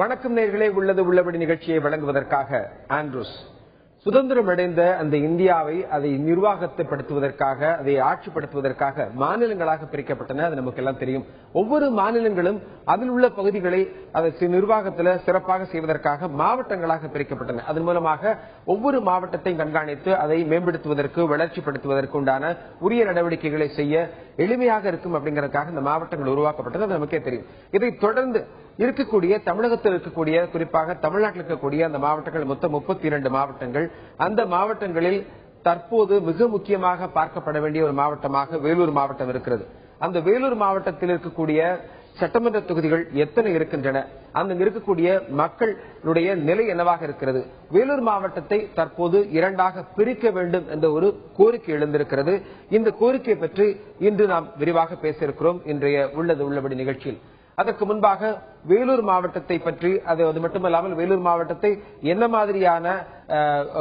வணக்கம் நேயர்களே, உள்ளது உள்ளபடி நிகழ்ச்சியை வழங்குவதற்காக ஆண்ட்ரூஸ். சுதந்திரம் அடைந்த அந்த இந்தியாவை அதை நிர்வாகத்தைப்படுத்துவதற்காக, அதை ஆட்சிப்படுத்துவதற்காக மாநிலங்களாக பிரிக்கப்பட்டன. அது நமக்கு எல்லாம் தெரியும். ஒவ்வொரு மாநிலங்களும் அதில் உள்ள பகுதிகளை அதை நிர்வாகத்தில் சிறப்பாக செய்வதற்காக மாவட்டங்களாக பிரிக்கப்பட்டன. அதன் மூலமாக ஒவ்வொரு மாவட்டத்தையும் கண்காணித்து அதை மேம்படுத்துவதற்கு, வளர்ச்சிப்படுத்துவதற்கு உண்டான உரிய நடவடிக்கைகளை செய்ய எளிமையாக இருக்கும் அப்படிங்கறதுக்காக இந்த மாவட்டங்கள் உருவாக்கப்பட்டது. அது நமக்கே தெரியும். இதை தொடர்ந்து இருக்கக்கூடிய தமிழகத்தில் இருக்கக்கூடிய, குறிப்பாக தமிழ்நாட்டில் இருக்கக்கூடிய அந்த மாவட்டங்கள் மொத்தம் 32 மாவட்டங்கள். அந்த மாவட்டங்களில் தற்போது மிக முக்கியமாக பார்க்கப்பட வேண்டிய ஒரு மாவட்டமாக வேலூர் மாவட்டம் இருக்கிறது. அந்த வேலூர் மாவட்டத்தில் இருக்கக்கூடிய சட்டமன்ற தொகுதிகள் எத்தனை இருக்கின்றன, அங்கு இருக்கக்கூடிய மக்களுடைய நிலை என்னவாக இருக்கிறது, வேலூர் மாவட்டத்தை தற்போது 2ஆக பிரிக்க வேண்டும் என்ற ஒரு கோரிக்கை எழுந்திருக்கிறது. இந்த கோரிக்கை பற்றி இன்று நாம் விரிவாக பேச இருக்கிறோம் இன்றைய உள்ளது உள்ளபடி நிகழ்ச்சியில். அதற்கு முன்பாக வேலூர் மாவட்டத்தை பற்றி, அது மட்டுமல்லாமல் வேலூர் மாவட்டத்தை என்ன மாதிரியான,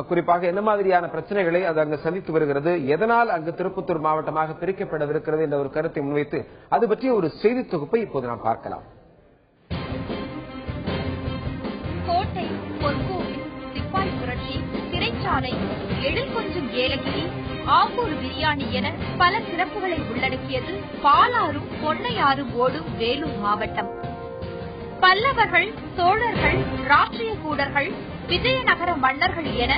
குறிப்பாக என்ன மாதிரியான பிரச்சனைகளை அது அங்கு சந்தித்து வருகிறது, எதனால் அங்கு திருப்பத்தூர் மாவட்டமாக பிரிக்கப்படவிருக்கிறது என்ற ஒரு கருத்தை முன்வைத்து அது பற்றிய ஒரு செய்தி தொகுப்பை இப்போது நாம் பார்க்கலாம். கோட்டை, பொற்கோவில், சிப்பாய் புரட்சி, சிறைச்சாலை, எழில் கொஞ்சம் ஏலகிரி, ஆம்பூர் பிரியாணி என பல சிறப்புகளை உள்ளடக்கியது பாலாறும் பொன்னையாறும் ஓடும் வேலூர் மாவட்டம். பல்லவர்கள், சோழர்கள், ராஷ்டிரிய கூடர்கள், விஜயநகர மன்னர்கள் என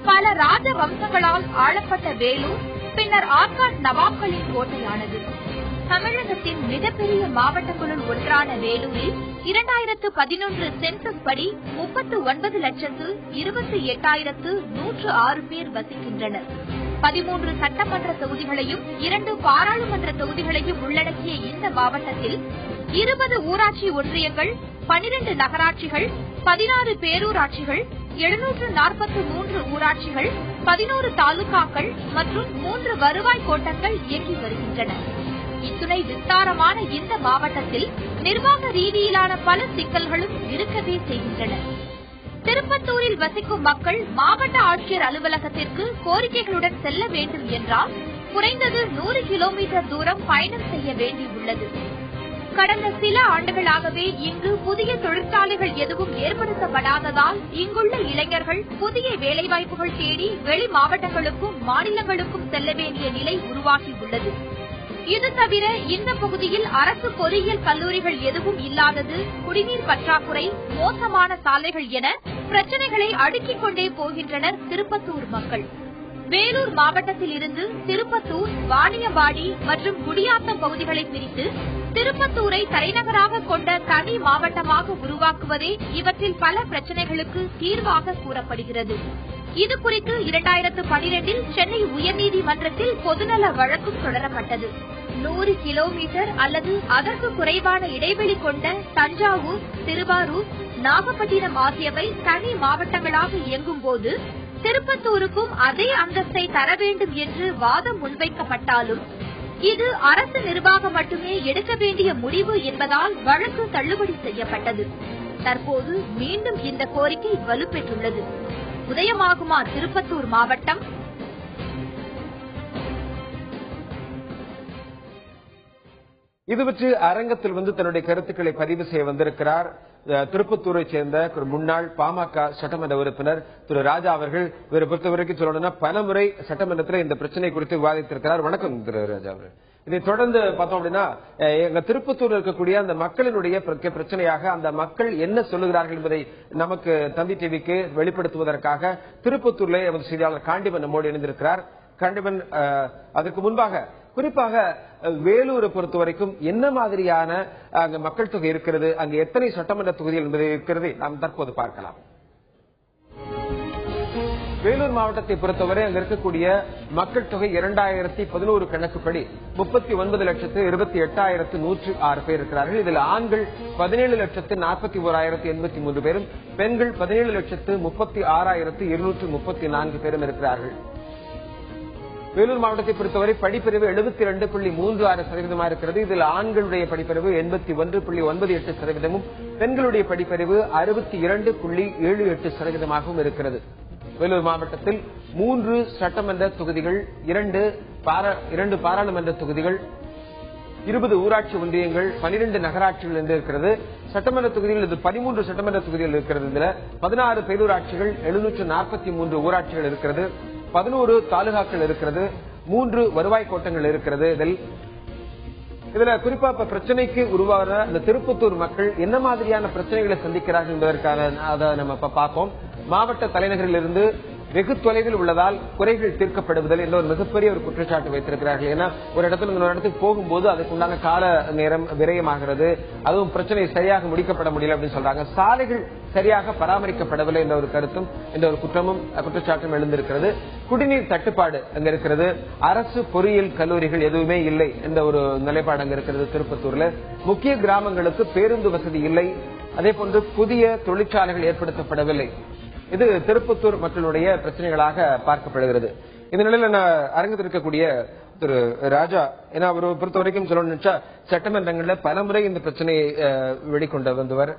பல ராஜ வம்சங்களால் ஆளப்பட்ட வேலூர் பின்னர் ஆற்காட் நவாப்களின் கோட்டையானது. தமிழகத்தின் மிகப்பெரிய மாவட்டங்களுள் ஒன்றான வேலூரில் 2011 சென்சஸ் படி 39,28,106 பேர் வசிக்கின்றனர். 13 சட்டமன்ற தொகுதிகளையும் 2 பாராளுமன்ற தொகுதிகளையும் உள்ளடக்கிய இந்த மாவட்டத்தில் 20 ஊராட்சி ஒன்றியங்கள், 12 நகராட்சிகள், 16 பேரூராட்சிகள், 743 ஊராட்சிகள், 11 தாலுகாக்கள் மற்றும் 3 வருவாய் கோட்டங்கள் இயங்கி வருகின்றன. இத்துணை விஸ்தாரமான இந்த மாவட்டத்தில் நிர்வாக ரீதியிலான பல சிக்கல்களும் இருக்கவே செய்கின்றன. திருப்பத்தூரில் வசிக்கும் மக்கள் மாவட்ட ஆட்சியர் அலுவலகத்திற்கு கோரிக்கைகளுடன் செல்ல வேண்டும் என்றால் குறைந்தது 100 கிலோமீட்டர் தூரம் பயணம் செய்ய வேண்டியுள்ளது. கடந்த சில ஆண்டுகளாகவே இங்கு புதிய தொழிற்சாலைகள் எதுவும் ஏற்படுத்தப்படாததால் இங்குள்ள இளைஞர்கள் புதிய வேலைவாய்ப்புகள் தேடி வெளி மாவட்டங்களுக்கும் மாநிலங்களுக்கும் செல்ல வேண்டிய நிலை உருவாகியுள்ளது. இது தவிர இந்த பகுதியில் அரசு பொறியியல் கல்லூரிகள் எதுவும் இல்லாதது, குடிநீர் பற்றாக்குறை, மோசமான சாலைகள் என பிரச்சனைகளை அடுக்கிக் கொண்டே போகின்றனர் திருப்பத்தூர் மக்கள். வேலூர் மாவட்டத்தில் இருந்து திருப்பத்தூர், வாணியம்பாடி மற்றும் குடியாத்தம் பகுதிகளை பிரித்து திருப்பத்தூரை தலைநகராக கொண்ட தனி மாவட்டமாக உருவாக்குவதே இவற்றில் பல பிரச்சனைகளுக்கு தீர்வாக கூறப்படுகிறது. இதுகுறித்து 2012 சென்னை உயர்நீதிமன்றத்தில் பொதுநல வழக்கும் தொடரப்பட்டது. 100 கிலோமீட்டர் அல்லது அதற்கு குறைவான இடைவெளி கொண்ட தஞ்சாவூர், திருவாரூர், நாகப்பட்டினம் ஆகியவை தனி மாவட்டங்களாக இயங்கும் போது திருப்பத்தூருக்கும் அதே அந்தஸ்தை தர வேண்டும் என்று வாதம் முன்வைக்கப்பட்டாலும் இது அரசு நிர்வாகம் மட்டுமே எடுக்க வேண்டிய முடிவு என்பதால் வழக்கு தள்ளுபடி செய்யப்பட்டது. தற்போது மீண்டும் இந்த கோரிக்கை வலுப்பெற்றுள்ளது. உதயமாகுமா திருப்பத்தூர் மாவட்டம்? இது பற்றி அரங்கத்தில் தன்னுடைய கருத்துக்களை பதிவு செய்ய வந்திருக்கிறார் திருப்பத்தூரை சேர்ந்த முன்னாள் பாமக சட்டமன்ற உறுப்பினர் திரு ராஜா அவர்கள். இவரை பொறுத்தவரைக்கும் சொல்லணும்னா பலமுறை சட்டமன்றத்தில் இந்த பிரச்சனை குறித்து விவாதித்திருக்கிறார். வணக்கம் திரு ராஜா அவர்கள். இதை தொடர்ந்து பார்த்தோம் அப்படின்னா, எங்க திருப்பத்தூர் இருக்கக்கூடிய அந்த மக்களினுடைய பிரச்சனையாக அந்த மக்கள் என்ன சொல்லுகிறார்கள் என்பதை நமக்கு தந்தி டிவிக்கு வெளிப்படுத்துவதற்காக திருப்பத்தூர்ல எமது செய்தியாளர் காண்டிபன் நம்மோடு இணைந்திருக்கிறார். காண்டிபன், அதற்கு முன்பாக குறிப்பாக வேலூரை பொறுத்த வரைக்கும் என்ன மாதிரியான அங்க மக்கள் தொகை இருக்கிறது, அங்கு எத்தனை சட்டமன்ற தொகுதிகள் என்பதை இருக்கிறது நாம் தற்போது பார்க்கலாம். வேலூர் மாவட்டத்தை பொறுத்தவரை அங்க இருக்கக்கூடிய மக்கள் தொகை 2011 கணக்குப்படி 39,28,106 பேர் இருக்கிறார்கள். இதில் ஆண்கள் 17,41,083 பேரும், பெண்கள் 17,36,234 பேரும் இருக்கிறார்கள். வேலூர் மாவட்டத்தை பொறுத்தவரை படிப்பிரிவு 72.36% இருக்கிறது. இதில் ஆண்களுடைய படிப்பிரிவு 81.98%, பெண்களுடைய படிப்பிரிவு 62.78% இருக்கிறது. வேலூர் மாவட்டத்தில் 3 சட்டமன்ற தொகுதிகள், 2 பாராளுமன்ற தொகுதிகள், 20 ஊராட்சி ஒன்றியங்கள், 12 நகராட்சிகள் என்று இருக்கிறது. சட்டமன்ற தொகுதிகள் இது 13 சட்டமன்ற தொகுதிகள் இருக்கிறது. இதுல 16 பேரூராட்சிகள், 743 ஊராட்சிகள் இருக்கிறது, 11 தாலுகாக்கள் இருக்கிறது, 3 வருவாய் கோட்டங்கள் இருக்கிறது. இதுல குறிப்பா இப்ப பிரச்சனைக்கு உருவான அந்த திருப்பத்தூர் மக்கள் என்ன மாதிரியான பிரச்சனைகளை சந்திக்கிறார்கள் என்பதற்கான அதை நம்ம இப்ப பார்ப்போம். மாவட்ட தலைநகரில் இருந்து வெகு தொலைவில் உள்ளதால் குறைகள் தீர்க்கப்படுவதில் என்ற ஒரு மிகப்பெரிய ஒரு குற்றச்சாட்டு வைத்திருக்கிறார்கள். ஏன்னா ஒரு இடத்துல இன்னொரு இடத்துக்கு போகும்போது அதுக்குண்டான கால நேரம் விரயமாகிறது, அதுவும் பிரச்சனை சரியாக முடிக்கப்பட முடியல அப்படின்னு சொல்றாங்க. சாலைகள் சரியாக பராமரிக்கப்படவில்லை என்ற ஒரு கருத்தும் என்ற ஒரு குற்றச்சாட்டும் எழுந்திருக்கிறது. குடிநீர் தட்டுப்பாடு அங்க இருக்கிறது. அரசு பொறியியல் கல்லூரிகள் எதுவுமே இல்லை என்ற ஒரு நிலைப்பாடு அங்க இருக்கிறது. திருப்பத்தூர்ல முக்கிய கிராமங்களுக்கு பேருந்து வசதி இல்லை. அதே போன்று புதிய தொழிற்சாலைகள் ஏற்படுத்தப்படவில்லை. இது திருப்பத்தூர் மக்களுடைய பிரச்சனைகளாக பார்க்கப்படுகிறது. இந்த நிலையில அரங்கத்தில் இருக்கக்கூடிய திரு ராஜா, ஏன்னா அவர் பொறுத்த வரைக்கும் சொல்லணும்னு நினைச்சா சட்டமன்றங்கள்ல பலமுறை இந்த பிரச்சனையை வெளிக்கொண்டு வந்தவர்.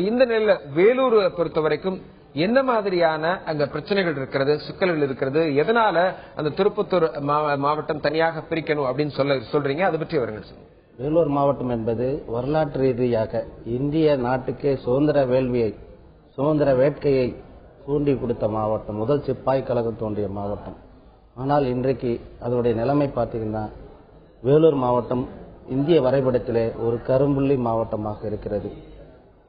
இந்த நிலையில வேலூர் பொறுத்த வரைக்கும் என்ன மாதிரியான அங்க பிரச்சனைகள் இருக்கிறது, சிக்கல்கள் இருக்கிறது, எதனால அந்த திருப்பத்தூர் மாவட்டம் தனியாக பிரிக்கணும் அப்படின்னு சொல்றீங்க, அதை பற்றி அவர்கள் சொல்லுங்க. வேலூர் மாவட்டம் என்பது வரலாற்று ரீதியாக இந்திய நாட்டுக்கே சுதந்திர வேட்கையை தூண்டி கொடுத்த மாவட்டம், முதல் சிப்பாய் கழகம் தோன்றிய மாவட்டம். ஆனால் இன்றைக்கு அதனுடைய நிலைமை பார்த்தீங்கன்னா வேலூர் மாவட்டம் இந்திய வரைபடத்திலே ஒரு கரும்புள்ளி மாவட்டமாக இருக்கிறது.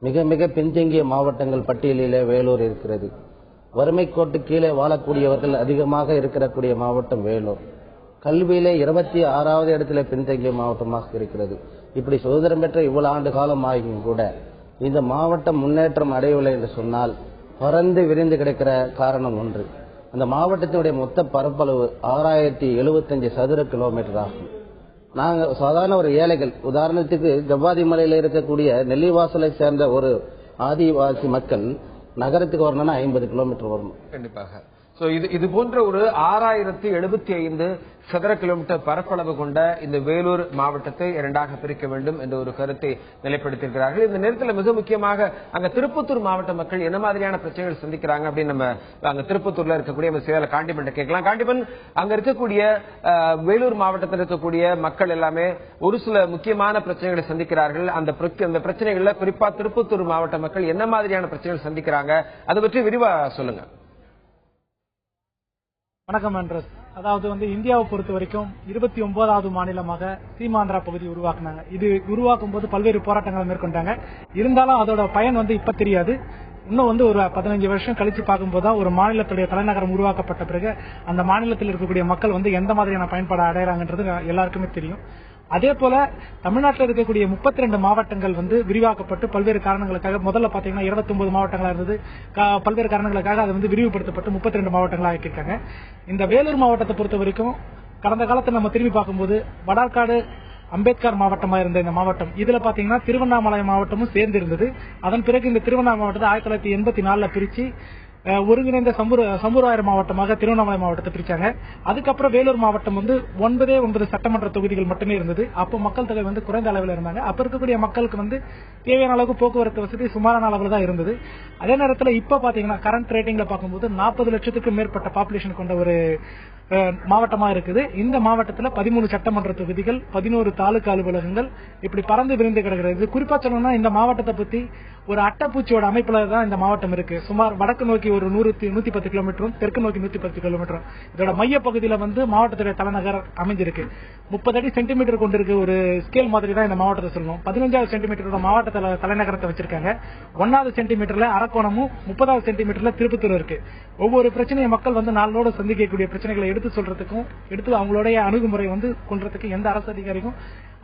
மிக மிக பின்தங்கிய மாவட்டங்கள் பட்டியலிலே வேலூர் இருக்கிறது. வறுமை கோட்டு கீழே வாழக்கூடியவர்கள் அதிகமாக இருக்கக்கூடிய மாவட்டம் வேலூர். கல்வியிலே 26வது இடத்திலே பின்தங்கிய மாவட்டமாக இருக்கிறது. இப்படி சுதந்திரம் பெற்ற இவ்வளவு ஆண்டு காலம் ஆகியும் கூட இந்த மாவட்டம் முன்னேற்றம் அடையவில்லை என்று சொன்னால் பறந்து விரிந்து கிடக்கிற காரணம் ஒன்று. அந்த மாவட்டத்தினுடைய மொத்த பரப்பளவு 6075 சதுர கிலோமீட்டர் ஆகும். நாங்கள் சாதாரண ஒரு ஏழைகள், உதாரணத்துக்கு ஜவ்வாதி மலையில் இருக்கக்கூடிய நெல்லிவாசலை சேர்ந்த ஒரு ஆதிவாசி மக்கள் நகரத்துக்கு வரணும்னா 50 கிலோமீட்டர் வரணும். கண்டிப்பாக. இது போன்ற ஒரு 6075 சதுர கிலோமீட்டர் பரப்பளவு கொண்ட இந்த வேலூர் மாவட்டத்தை இரண்டாக பிரிக்க வேண்டும் என்ற ஒரு கருத்தை நிலைப்படுத்தியிருக்கிறார்கள். இந்த நேரத்தில் மிக முக்கியமாக அங்க திருப்பத்தூர் மாவட்ட மக்கள் என்ன மாதிரியான பிரச்சனைகள் சந்திக்கிறாங்க அப்படின்னு நம்ம அங்க திருப்பத்தூர்ல இருக்கக்கூடிய காண்டிபன் கேட்கலாம். காண்டிபன், அங்க இருக்கக்கூடிய வேலூர் மாவட்டத்தில் இருக்கக்கூடிய மக்கள் எல்லாமே ஒரு சில முக்கியமான பிரச்சனைகளை சந்திக்கிறார்கள். அந்த பிரச்சனைகள்ல குறிப்பா திருப்பத்தூர் மாவட்ட மக்கள் என்ன மாதிரியான பிரச்சனைகள் சந்திக்கிறாங்க, அதை பற்றி விரிவா சொல்லுங்க. வணக்கம் அண்ட்ரஸ். அதாவது இந்தியாவை பொறுத்த வரைக்கும் 29வது மாநிலமாக சீமாந்திரா பகுதி உருவாக்குனாங்க. இது உருவாக்கும் போது பல்வேறு போராட்டங்களை மேற்கொண்டாங்க. இருந்தாலும் அதோட பயன் இப்ப தெரியாது. இன்னும் ஒரு 15 வருஷம் கழிச்சு பார்க்கும்போது ஒரு மாநிலத்துடைய தலைநகரம் உருவாக்கப்பட்ட பிறகு அந்த மாநிலத்தில் இருக்கக்கூடிய மக்கள் எந்த மாதிரியான பயன்பாடு அடைகிறாங்கன்றது எல்லாருக்குமே தெரியும். அதே போல தமிழ்நாட்டில் இருக்கக்கூடிய 32 மாவட்டங்கள் விரிவாக்கப்பட்டு பல்வேறு காரணங்களுக்காக, முதல்ல பாத்தீங்கன்னா 29 மாவட்டங்களா இருந்தது, பல்வேறு காரணங்களுக்காக அது விரிவுபடுத்தப்பட்டு 32 மாவட்டங்களா ஆக்கியிருக்காங்க. இந்த வேலூர் மாவட்டத்தை பொறுத்த வரைக்கும் கடந்த காலத்தை நம்ம திரும்பி பார்க்கும்போது வடார்காடு அம்பேத்கர் மாவட்டமா இருந்த இந்த மாவட்டம், இதுல பாத்தீங்கன்னா திருவண்ணாமலை மாவட்டமும் சேர்ந்து இருந்தது. அதன் பிறகு இந்த திருவண்ணாமலை மாவட்டத்தை 1984 பிரிச்சு ஒருங்கிணைந்த சம்பூராயர் மாவட்டமாக திருவண்ணாமலை மாவட்டத்தை பிரிச்சாங்க. அதுக்கப்புறம் வேலூர் மாவட்டம் 9 சட்டமன்ற தொகுதிகள் மட்டுமே இருந்தது. அப்போ மக்கள் தொகை குறைந்த அளவில் இருந்தாங்க. அப்ப இருக்கக்கூடிய மக்களுக்கு தேவையான அளவுக்கு போக்குவரத்து வசதி சுமாரான அளவில் தான் இருந்தது. அதே நேரத்தில் இப்ப பாத்தீங்கன்னா கரண்ட் ரேட்டிங்ல பார்க்கும்போது 40 லட்சத்துக்கும் மேற்பட்ட பாப்புலேஷன் கொண்ட ஒரு மாவட்டமா இருக்குது. இந்த மாவட்டத்தில் 13 சட்டமன்ற தொகுதிகள், 11 தாலுகா அலுவலகங்கள் இப்படி பறந்து விரிந்து கிடக்கிறது. குறிப்பா சொல்லணும்னா இந்த மாவட்டத்தை பத்தி ஒரு அட்டைப்பூச்சியோட அமைப்புல தான் இந்த மாவட்டம் இருக்கு. சுமார் வடக்கு நோக்கி ஒரு 110 கிலோமீட்டரும், தெற்கு நோக்கி 110 கிலோமீட்டரும். இதோட மைய பகுதியில மாவட்டத்துடைய தலைநகர் அமைஞ்சிருக்கு. 30 அடி சென்டிமீட்டர் கொண்டிருக்க ஒரு ஸ்கேல் மாதிரி தான் இந்த மாவட்டத்தை சொல்லணும். 15வது சென்டிமீட்டரோட மாவட்ட தலைநகரத்தை வச்சிருக்காங்க. 1வது சென்டிமீட்டர்ல அரக்கோணமும், 30வது சென்டிமீட்டர்ல திருப்பத்தூர் இருக்கு. ஒவ்வொரு பிரச்சனையை மக்கள் நாளோட சந்திக்கக்கூடிய பிரச்சனைகளை எடுத்து சொல்றதுக்கும் அவங்களுடைய அணுகுமுறை கொள்றதுக்கு எந்த அரசு அதிகாரிக்கும்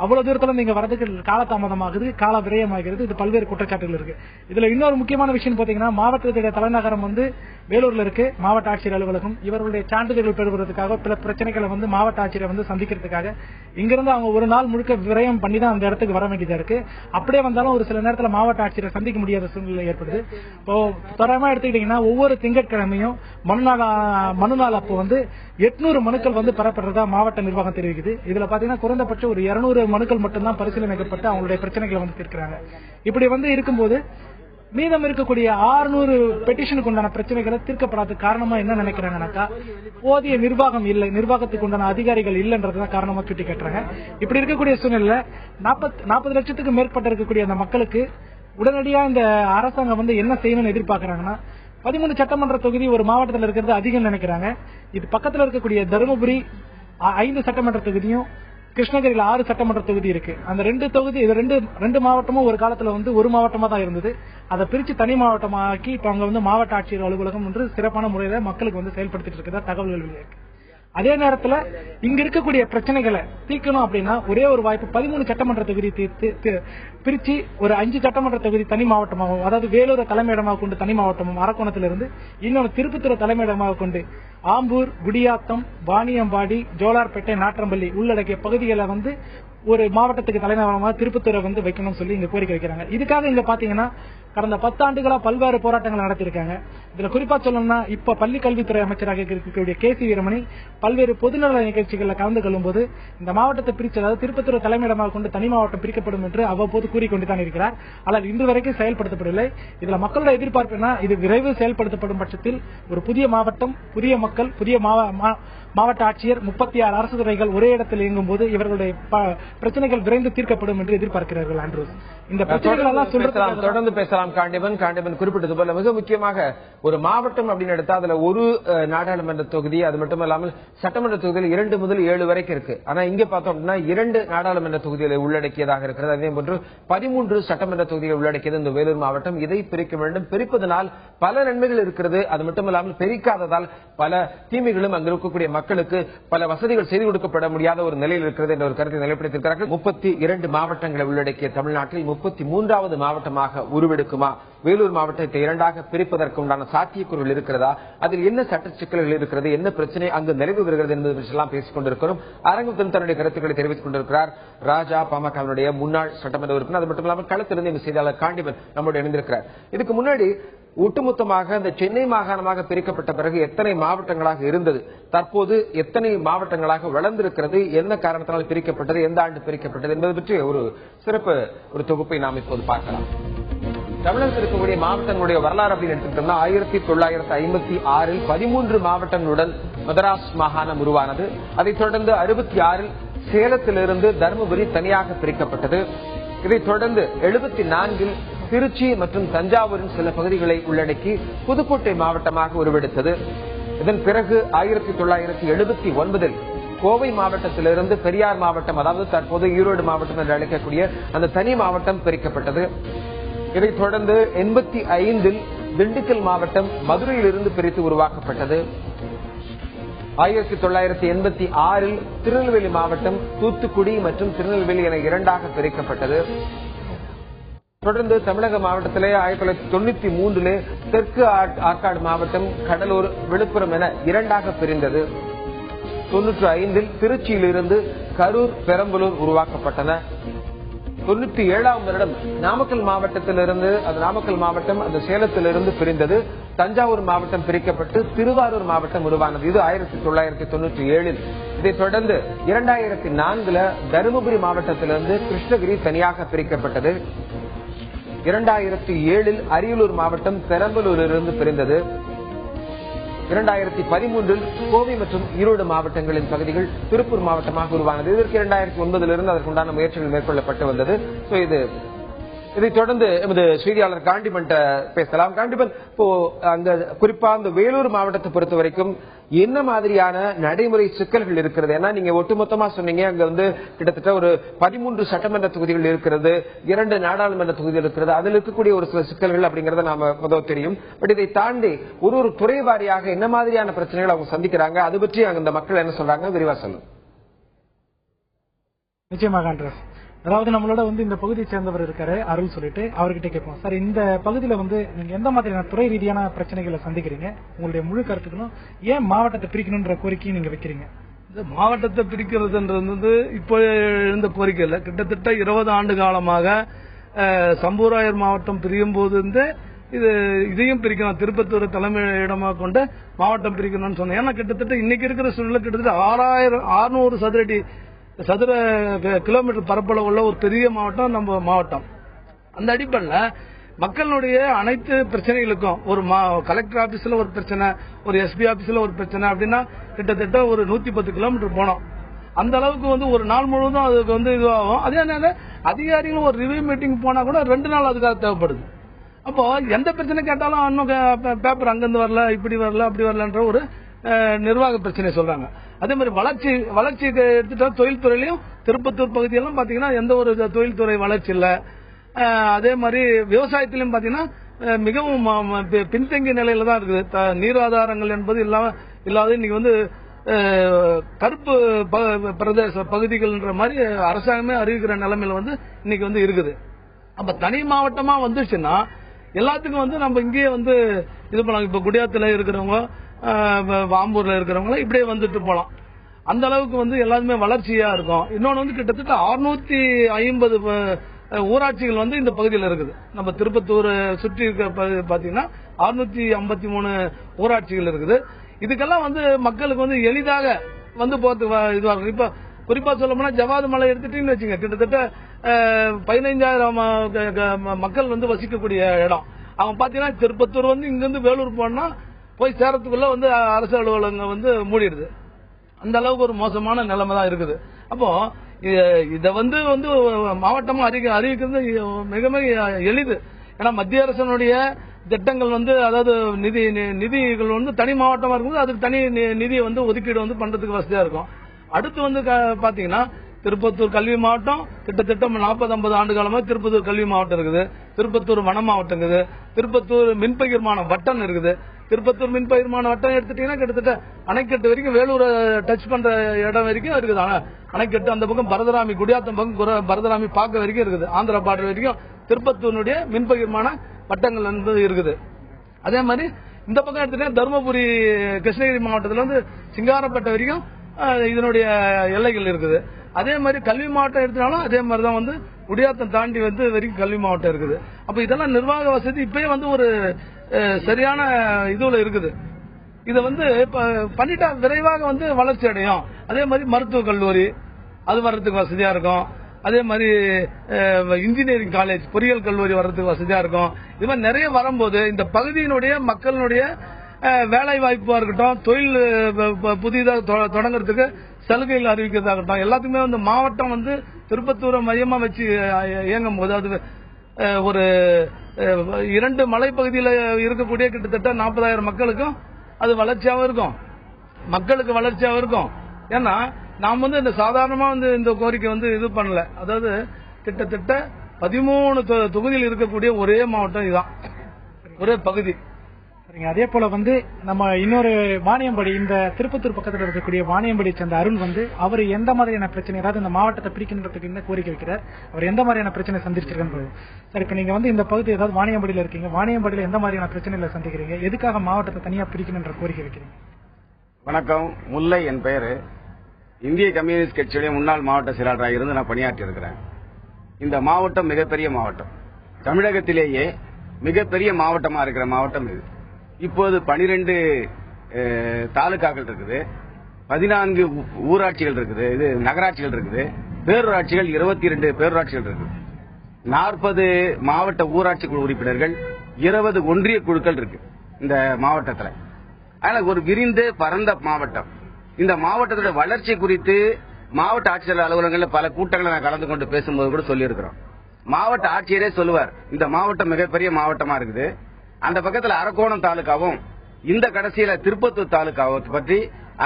அவ்வளவு தூரத்துல நீங்க வரதுக்கு காலதாமதமாகுது, கால விரயமாகிறது. இது பல்வேறு குற்றச்சாட்டுகள் இருக்கு. இதுல இன்னொரு முக்கியமான விஷயம் பாத்தீங்கன்னா மாவட்டத்துடைய தலைநகரம் வேலூர்ல இருக்கு. மாவட்ட ஆட்சியர் அலுவலகம் இவர்களுடைய சான்றிதழ்கள் பெறுவதற்காக பல பிரச்சனைகளை மாவட்ட ஆட்சியரை சந்திக்கிறதுக்காக இங்கிருந்து அவங்க ஒரு நாள் முழுக்க விரயம் பண்ணி தான் அந்த இடத்துக்கு வர வேண்டியதா இருக்கு. அப்படியே வந்தாலும் ஒரு சில நேரத்தில் மாவட்ட ஆட்சியரை சந்திக்க முடியாத சூழ்நிலை ஏற்படுது. இப்போ தரமா எடுத்துக்கிட்டீங்கன்னா ஒவ்வொரு திங்கட்கிழமையும் மனுநாள் அப்போ 800 மனுக்கள் பெறப்படுறதா மாவட்ட நிர்வாகம் தெரிவிக்குது. இதுல பாத்தீங்கன்னா குறைந்தபட்சம் ஒரு 200 மனுக்கள் மட்டும்தான் பரிசீலனைக்கப்பட்டு அவங்களுடைய பிரச்சனைகளை தீர்க்கிறாங்க. இப்படி இருக்கும்போது மீதம் இருக்கக்கூடிய 600 பெட்டிஷனுக்கு உண்டான பிரச்சனைகளை தீர்க்கப்படாத காரணமா என்ன நினைக்கிறாங்கன்னாக்கா, போதிய நிர்வாகம் இல்லை, நிர்வாகத்துக்கு உண்டான அதிகாரிகள் இல்லைன்றதுதான் காரணமா சுட்டி காட்டுறாங்க. இப்படி இருக்கக்கூடிய சூழ்நிலையில 40 லட்சத்துக்கு மேற்பட்ட இருக்கக்கூடிய அந்த மக்களுக்கு உடனடியா இந்த அரசாங்கம் என்ன செய்யணும்னு எதிர்பார்க்கறாங்கன்னா, 13 சட்டமன்ற தொகுதி ஒரு மாவட்டத்தில் இருக்கிறது அதிகம் நினைக்கிறாங்க. இது பக்கத்தில் இருக்கக்கூடிய தருமபுரி 5 சட்டமன்ற தொகுதியும், கிருஷ்ணகிரியில் 6 சட்டமன்ற தொகுதி இருக்கு. அந்த 2 தொகுதி, இது ரெண்டு மாவட்டமும் ஒரு காலத்துல ஒரு மாவட்டமா தான் இருந்தது. அதை பிரிச்சு தனி மாவட்டமாக்கி இப்ப அங்க மாவட்ட ஆட்சியர் அலுவலகம் என்று சிறப்பான முறையில மக்களுக்கு செயல்படுத்திட்டு இருக்கிறதா தகவல்கள் இருக்கு. அதே நேரத்துல இங்க இருக்கக்கூடிய பிரச்சனைகளை தீர்க்கணும் அப்படின்னா ஒரே ஒரு வாய்ப்பு, 13 சட்டமன்ற தொகுதி பிரிச்சு ஒரு 5 சட்டமன்ற தொகுதி தனி மாவட்டமாகவும், அதாவது வேலூரை தலைமையிடமாக கொண்டு தனி மாவட்டமும், அரக்கோணத்திலிருந்து இன்னொரு திருப்பத்தூரை தலைமையிடமாக கொண்டு ஆம்பூர், குடியாத்தம், வாணியம்பாடி, ஜோலார்பேட்டை, நாற்றம்பள்ளி உள்ளடக்கிய பகுதிகளை ஒரு மாவட்டத்துக்கு தலைநகரமாக திருப்பத்தூரை வைக்கணும்னு சொல்லி இங்க கோரிக்கை வைக்கிறாங்க. இதுக்காக இங்க பாத்தீங்கன்னா கடந்த 10 ஆண்டுகளா பல்வேறு போராட்டங்கள் நடத்திருக்காங்க. இதுல குறிப்பா சொல்லணும்னா, இப்ப பள்ளி கல்வித்துறை அமைச்சராக இருக்கக்கூடிய KC வீரமணி பல்வேறு பொதுநல நிகழ்ச்சிகளில் கலந்து கொள்ளும் போது இந்த மாவட்டத்தை பிரித்து, அதாவது திருப்பத்தூரை தலைமையிடமாக கொண்டு தனி மாவட்டம் பிரிக்கப்படும் என்று அவ்வப்போது கூறிக்கொண்டுதான் இருக்கிறார். ஆனால் இன்று வரைக்கும் செயல்படுத்தப்படவில்லை. இதுல மக்களோட எதிர்பார்ப்பு என்ன, இது விரைவில் செயல்படுத்தப்படும் பட்சத்தில் ஒரு புதிய மாவட்டம், புதிய மக்கள், புதிய மாவட்ட ஆட்சியர், 36 அரசு துறைகள் ஒரே இடத்தில் இயங்கும் போது இவர்களுடைய பிரச்சனைகள் விரைந்து தீர்க்கப்படும் என்று எதிர்பார்க்கிறார்கள். ஆண்ட்ரூஸ், இந்த பிரச்சனைகள் எல்லாம் தொடர்ந்து பேசலாம். காண்டிபன் குறிப்பிட்டது போல மிக முக்கியமாக ஒரு மாவட்டம் அப்படின்னு எடுத்தா அதுல ஒரு நாடாளுமன்ற தொகுதி, அது மட்டும் இல்லாமல் சட்டமன்ற தொகுதியில் 2 முதல் 7 வரைக்கும் இருக்கு. ஆனா இங்க பார்த்தோம் அப்படின்னா 2 நாடாளுமன்ற தொகுதிகளை உள்ளடக்கியதாக இருக்கிறது. அதே போன்று 13 சட்டமன்ற தொகுதிகளை உள்ளடக்கியது இந்த வேலூர் மாவட்டம். இதை பிரிக்க வேண்டும். பிரிப்பதனால் பல நன்மைகள் இருக்கிறது. அது மட்டும் இல்லாமல் பிரிக்காததால் பல தீமைகளும் அங்கு இருக்கக்கூடிய மக்களுக்கு பல வசதிகள் செய்து கொடுக்கப்பட முடியாத ஒரு நிலையில் இருக்கிறது என்ற ஒரு கருத்தை நிலைப்படுத்தியிருக்கிறார்கள். 32 மாவட்டங்களை உள்ளடக்கிய தமிழ்நாட்டில் 33வது மாவட்டமாக உருவெடுக்குமா? வேலூர் மாவட்டத்தை 2ஆக பிரிப்பதற்கு உண்டான சாத்தியக்கூறுகள் இருக்கிறதா? அதில் என்ன சட்ட சிக்கல்கள் இருக்கிறது, என்ன பிரச்சனை அங்கு நிலவி வருகிறது என்பது பற்றியெல்லாம் பேசிக் கொண்டிருக்கிறோம். அரங்கத்தில் தன்னுடைய கருத்துக்களை தெரிவித்துக் கொண்டிருக்கிறார் ராஜா, பாமகவினுடைய முன்னாள் சட்டமன்ற உறுப்பினர். அது மட்டும் இல்லாமல் களத்திலிருந்து எங்கள் செய்தியாளர் காண்டிபன் நம்முடைய இணைந்திருக்கிறார். இதுக்கு முன்னாடி ஒட்டுமொத்தமாக இந்த சென்னை மாகாணமாக பிரிக்கப்பட்ட பிறகு எத்தனை மாவட்டங்களாக இருந்தது, தற்போது எத்தனை மாவட்டங்களாக வளர்ந்திருக்கிறது, என்ன காரணத்தினால் பிரிக்கப்பட்டது, எந்த ஆண்டு பிரிக்கப்பட்டது என்பது பற்றி ஒரு சிறப்பு தொகுப்பை நாம் இப்போது பார்க்கலாம். தமிழகத்தில் இருக்கக்கூடிய மாவட்டங்களுடைய வரலாறு அப்படின்னு எடுத்துக்கிட்டோம்னா 1956 13 மாவட்டங்களுடன் மதராஸ் மாகாணம் உருவானது. அதைத் தொடர்ந்து 66 சேலத்திலிருந்து தருமபுரி தனியாக பிரிக்கப்பட்டது. இதைத் தொடர்ந்து 74 திருச்சி மற்றும் தஞ்சாவூரின் சில பகுதிகளை உள்ளடக்கி புதுக்கோட்டை மாவட்டமாக உருவெடுத்தது. இதன் பிறகு 1979 கோவை மாவட்டத்திலிருந்து பெரியார் மாவட்டம், அதாவது தற்போது ஈரோடு மாவட்டம் என்று அழைக்கக்கூடிய அந்த தனி மாவட்டம் பிரிக்கப்பட்டது. இதைத் தொடர்ந்து 85 திண்டுக்கல் மாவட்டம் மதுரையிலிருந்து பிரித்து உருவாக்கப்பட்டது. 1986 திருநெல்வேலி மாவட்டம் தூத்துக்குடி மற்றும் திருநெல்வேலி என 2ஆக பிரிக்கப்பட்டது. தொடர்ந்து தமிழக மாவட்டத்திலே 1993 தெற்கு ஆற்காடு மாவட்டம், கடலூர், விழுப்புரம் என 2ஆக பிரிந்தது. 95 திருச்சியிலிருந்து கரூர், பெரம்பலூர் உருவாக்கப்பட்டன. 97ஆம் வருடம் நாமக்கல் மாவட்டத்திலிருந்து, அது நாமக்கல் மாவட்டம் அந்த சேலத்திலிருந்து பிரிந்தது. தஞ்சாவூர் மாவட்டம் பிரிக்கப்பட்டு திருவாரூர் மாவட்டம் உருவானது. இது 1997. இதைத் தொடர்ந்து 2004 தருமபுரி மாவட்டத்திலிருந்து கிருஷ்ணகிரி தனியாக பிரிக்கப்பட்டது. 2007 அரியலூர் மாவட்டம் பெரம்பலூரிலிருந்து பிரிந்தது. 2013 கோவை மற்றும் ஈரோடு மாவட்டங்களின் பகுதிகள் திருப்பூர் மாவட்டமாக உருவானது. இதற்கு 2009 அதற்குண்டான முயற்சிகள் மேற்கொள்ளப்பட்டு வந்தது. இதைத் தொடர்ந்து எமது செய்தியாளர் காண்டிபன் பேசலாம். காண்டிபன், இப்போ அங்க குறிப்பா இந்த வேலூர் மாவட்டத்தை பொறுத்த வரைக்கும் என்ன மாதிரியான நடைமுறை சிக்கல்கள் இருக்கிறது? ஏன்னா நீங்க ஒட்டுமொத்தமா சொன்னீங்க, அங்க கிட்டத்தட்ட ஒரு 13 சட்டமன்ற தொகுதிகள் இருக்கிறது, 2 நாடாளுமன்ற தொகுதிகள் இருக்கிறது, அதில் இருக்கக்கூடிய ஒரு சில சிக்கல்கள் அப்படிங்கறத நாம முதல் தெரியும். பட் இதை தாண்டி ஒரு துறை வாரியாக என்ன மாதிரியான பிரச்சனைகள் அவங்க சந்திக்கிறாங்க, அது பற்றி அங்க இந்த மக்கள் என்ன சொல்றாங்க, விரிவா சொல்லுங்க. நிச்சயமாக, அதாவது நம்மளோட இந்த பகுதியை சேர்ந்தவர் இருக்காரு அருள் சொல்லிட்டு, அவர்கிட்ட கேட்போம். சார், இந்த பகுதியில நீங்க எந்த மாதிரியான துறை ரீதியான பிரச்சனைகளை சந்திக்கிறீங்க, உங்களுடைய முழு கருத்துக்களும் ஏன் மாவட்டத்தை பிரிக்கணும்ன்ற கோரிக்கையை நீங்க வைக்கிறீங்க? இந்த மாவட்டத்தை பிரிக்கிறதுன்றது இப்போ எழுந்த கோரிக்கை இல்லை. கிட்டத்தட்ட 20 ஆண்டு காலமாக சம்பூராயர் மாவட்டம் பிரியும் போது இதையும் பிரிக்கணும், திருப்பத்தூர் தலைமையிடமாக கொண்டு மாவட்டம் பிரிக்கணும்னு சொன்னேன். ஏன்னா கிட்டத்தட்ட இன்னைக்கு இருக்கிற சூழ்நிலை கிட்டத்தட்ட 600 சதுர கிலோமீட்டர் பரப்பளவு உள்ள ஒரு பெரிய மாவட்டம் நம்ம மாவட்டம். அந்த அடிப்படையில் மக்களுடைய அனைத்து பிரச்சனைகளுக்கும் ஒரு கலெக்டர் ஆபீஸ்ல ஒரு பிரச்சனை, ஒரு எஸ்பி ஆபீஸ்ல ஒரு பிரச்சனை அப்படின்னா கிட்டத்தட்ட ஒரு 110 கிலோமீட்டர் போனோம். அந்த அளவுக்கு வந்து ஒரு நாள் முழுவதும் அதுக்கு வந்து இதுவாகும். அதே நேரம் அதிகாரிகளும் ஒரு ரிவ்யூ மீட்டிங் போனா கூட 2 நாள் அதுக்காக தேவைப்படுது. அப்போ எந்த பிரச்சனை கேட்டாலும் இன்னும் பேப்பர் அங்கிருந்து வரல, இப்படி வரல, அப்படி வரலன்ற ஒரு நிர்வாக பிரச்சனை சொல்றாங்க. அதே மாதிரி வளர்ச்சி எடுத்துட்டா தொழில்துறையிலையும் திருப்பத்தூர் பகுதியெல்லாம் பாத்தீங்கன்னா எந்த ஒரு தொழில்துறை வளர்ச்சி இல்ல. அதே மாதிரி விவசாயத்திலும் பாத்தீங்கன்னா மிகவும் பின்தங்கிய நிலையில தான் இருக்குது. நீர் ஆதாரங்கள் என்பது இல்லாத இன்னைக்கு வந்து கருப்பு பிரதேச பகுதிகள்ன்ற மாதிரி அரசாங்கமே அறிவிக்கிற நிலைமையில வந்து இன்னைக்கு வந்து இருக்குது. அப்ப தனி மாவட்டமா வந்துச்சுன்னா எல்லாத்துக்கும் வந்து நம்ம இங்கேயே வந்து இது பண்ணலாம். இப்ப குடியாத்துல இருக்கிறவங்க, வாம்பூர்ல இருக்கிறவங்க இப்படியே வந்துட்டு போலாம். அந்த அளவுக்கு வந்து எல்லாருமே வளர்ச்சியா இருக்கும். இன்னொன்னு வந்து கிட்டத்தட்ட 650 ஊராட்சிகள் வந்து இந்த பகுதியில் இருக்குது. நம்ம திருப்பத்தூர் சுற்றி இருக்க பாத்தீங்கன்னா 653 ஊராட்சிகள் இருக்குது. இதுக்கெல்லாம் வந்து மக்களுக்கு வந்து எளிதாக வந்து போறதுக்கு இதுவா இருக்கும். இப்ப குறிப்பா சொல்ல போனா ஜவாது மலை எடுத்துட்டீங்கன்னு வச்சுங்க, கிட்டத்தட்ட 15,000 மக்கள் வந்து வசிக்கக்கூடிய இடம். அவங்க பாத்தீங்கன்னா திருப்பத்தூர் வந்து இங்க இருந்து வேலூர் போனா போய் சேரத்துக்குள்ள வந்து அரசு அலுவலகங்கள் வந்து மூடிடுது. அந்த அளவுக்கு ஒரு மோசமான நிலைமை தான் இருக்குது. அப்போ இத வந்து மாவட்டமா அறிவிக்கிறது மிக மிக எளிது. ஏன்னா மத்திய அரசனுடைய திட்டங்கள் வந்து அதாவது நிதிகள் வந்து தனி மாவட்டமா இருக்கும்போது அதுக்கு தனி நிதியை வந்து ஒதுக்கீடு வந்து பண்றதுக்கு வசதியா இருக்கும். அடுத்து வந்து பாத்தீங்கன்னா திருப்பத்தூர் கல்வி மாவட்டம் கிட்டத்தட்ட 40-50 ஆண்டு காலமா திருப்பத்தூர் கல்வி மாவட்டம் இருக்குது. திருப்பத்தூர் வன மாவட்டம் இருக்குது. திருப்பத்தூர் மின்பகிர்மான வட்டம் இருக்குது. திருப்பத்தூர் மின்பகிர்மான வட்டம் எடுத்துட்டீங்கன்னா கிட்டத்தட்ட அணைக்கட்டு வரைக்கும் வேலூரை டச் பண்ற இடம் வரைக்கும் இருக்குது. அணைக்கட்டு அந்த பக்கம் பரதராமி, குடியாத்தம் பக்கம் பரதராமி பார்க்க வரைக்கும் இருக்குது. ஆந்திரா பார்டர் வரைக்கும் திருப்பத்தூருடைய மின்பகிர்மான வட்டங்கள் வந்து இருக்குது. அதே மாதிரி இந்த பக்கம் எடுத்துட்டா தருமபுரி, கிருஷ்ணகிரி மாவட்டத்தில் வந்து சிங்காரப்பேட்டை வரைக்கும் இதனுடைய எல்லைகள் இருக்குது. அதே மாதிரி கல்வி மாவட்டம் எடுத்தாலும் அதே மாதிரிதான் வந்து குடியாத்தம் தாண்டி வந்து வரைக்கும் கல்வி மாவட்டம் இருக்குது. அப்ப இதெல்லாம் நிர்வாக வசதி இப்பயே வந்து ஒரு சரியான இதுல இருக்குது. இத வந்து பண்ணிட்டா விரைவாக வந்து வளர்ச்சி அடையும். அதே மாதிரி மருத்துவக் கல்லூரி அது வர்றதுக்கு வசதியா இருக்கும். அதே மாதிரி இன்ஜினியரிங் காலேஜ், பொறியியல் கல்லூரி வர்றதுக்கு வசதியா இருக்கும். இது மாதிரி நிறைய வரும்போது இந்த பகுதியினுடைய மக்களுடைய வேலை வாய்ப்பா இருக்கட்டும், தொழில் புதிதாக தொடங்குறதுக்கு சலுகைகள் அறிவிக்கிறதாகட்டும், எல்லாத்துக்குமே வந்து மாவட்டம் வந்து திருப்பத்தூரை மையமா வச்சு இயங்கும் போது அது ஒரு 2 மலைப்பகுதியில் இருக்கக்கூடிய கிட்டத்தட்ட 40,000 மக்களுக்கும் அது வளர்ச்சியாகவும் இருக்கும், மக்களுக்கு வளர்ச்சியாகவும் இருக்கும். ஏன்னா நாம் வந்து இந்த சாதாரணமா வந்து இந்த கோரிக்கை வந்து இது பண்ணல. அதாவது கிட்டத்தட்ட 13 தொகுதியில் இருக்கக்கூடிய ஒரே மாவட்டம் இதுதான், ஒரே பகுதி. அதே போல வந்து நம்ம இன்னொரு வாணியம்படி, இந்த திருப்பத்தூர் பக்கத்தில் இருக்கக்கூடிய வாணியம்படியை சேர்ந்த அருண் வந்து அவர் எந்த மாதிரியான பிரச்சனை, அதாவது இந்த மாவட்டத்தை பிரிக்கின்றதுக்கு என்ன கோரிக்கை வைக்கிறார், அவர் எந்த மாதிரியான பிரச்சனை சந்திச்சிருக்காரு சார். இப்ப நீங்க வந்து இந்த பகுதி ஏதாவது வாணியம்படியில இருக்கீங்க, வாணியம்படியில எந்த மாதிரியான பிரச்சனைகளை சந்திக்கிறீங்க, எதுக்காக மாவட்டத்தை தனியா பிரிக்கணுன்ற கோரிக்கை வைக்கிறீங்க? வணக்கம், முல்லை என் பெயரு. இந்திய கம்யூனிஸ்ட் கட்சியுடைய முன்னாள் மாவட்ட செயலாளராக இருந்து நான் பணியாற்றி இருக்கிறேன். இந்த மாவட்டம் மிகப்பெரிய மாவட்டம், தமிழகத்திலேயே மிகப்பெரிய மாவட்டமா இருக்கிற மாவட்டம் இது. இப்போது 12 தாலுகாக்கள் இருக்குது, 14 ஊராட்சிகள் இருக்குது, இது நகராட்சிகள் இருக்குது, பேரூராட்சிகள் 22 பேரூராட்சிகள் இருக்குது, 40 மாவட்ட ஊராட்சி குழு உறுப்பினர்கள், 20 ஒன்றிய குழுக்கள் இருக்கு இந்த மாவட்டத்தில். அதனால ஒரு விரிந்து பரந்த மாவட்டம். இந்த மாவட்டத்தோட வளர்ச்சி குறித்து மாவட்ட ஆட்சியர் அலுவலகங்களில் பல கூட்டங்களை நான் கலந்து கொண்டு பேசும்போது கூட சொல்லியிருக்கிறோம். மாவட்ட ஆட்சியரே சொல்லுவார், இந்த மாவட்டம் மிகப்பெரிய மாவட்டமா இருக்குது, அந்த பக்கத்தில் அரக்கோணம் தாலுகாவும் இந்த கடைசியில திருப்பத்தூர் தாலுகாவை பற்றி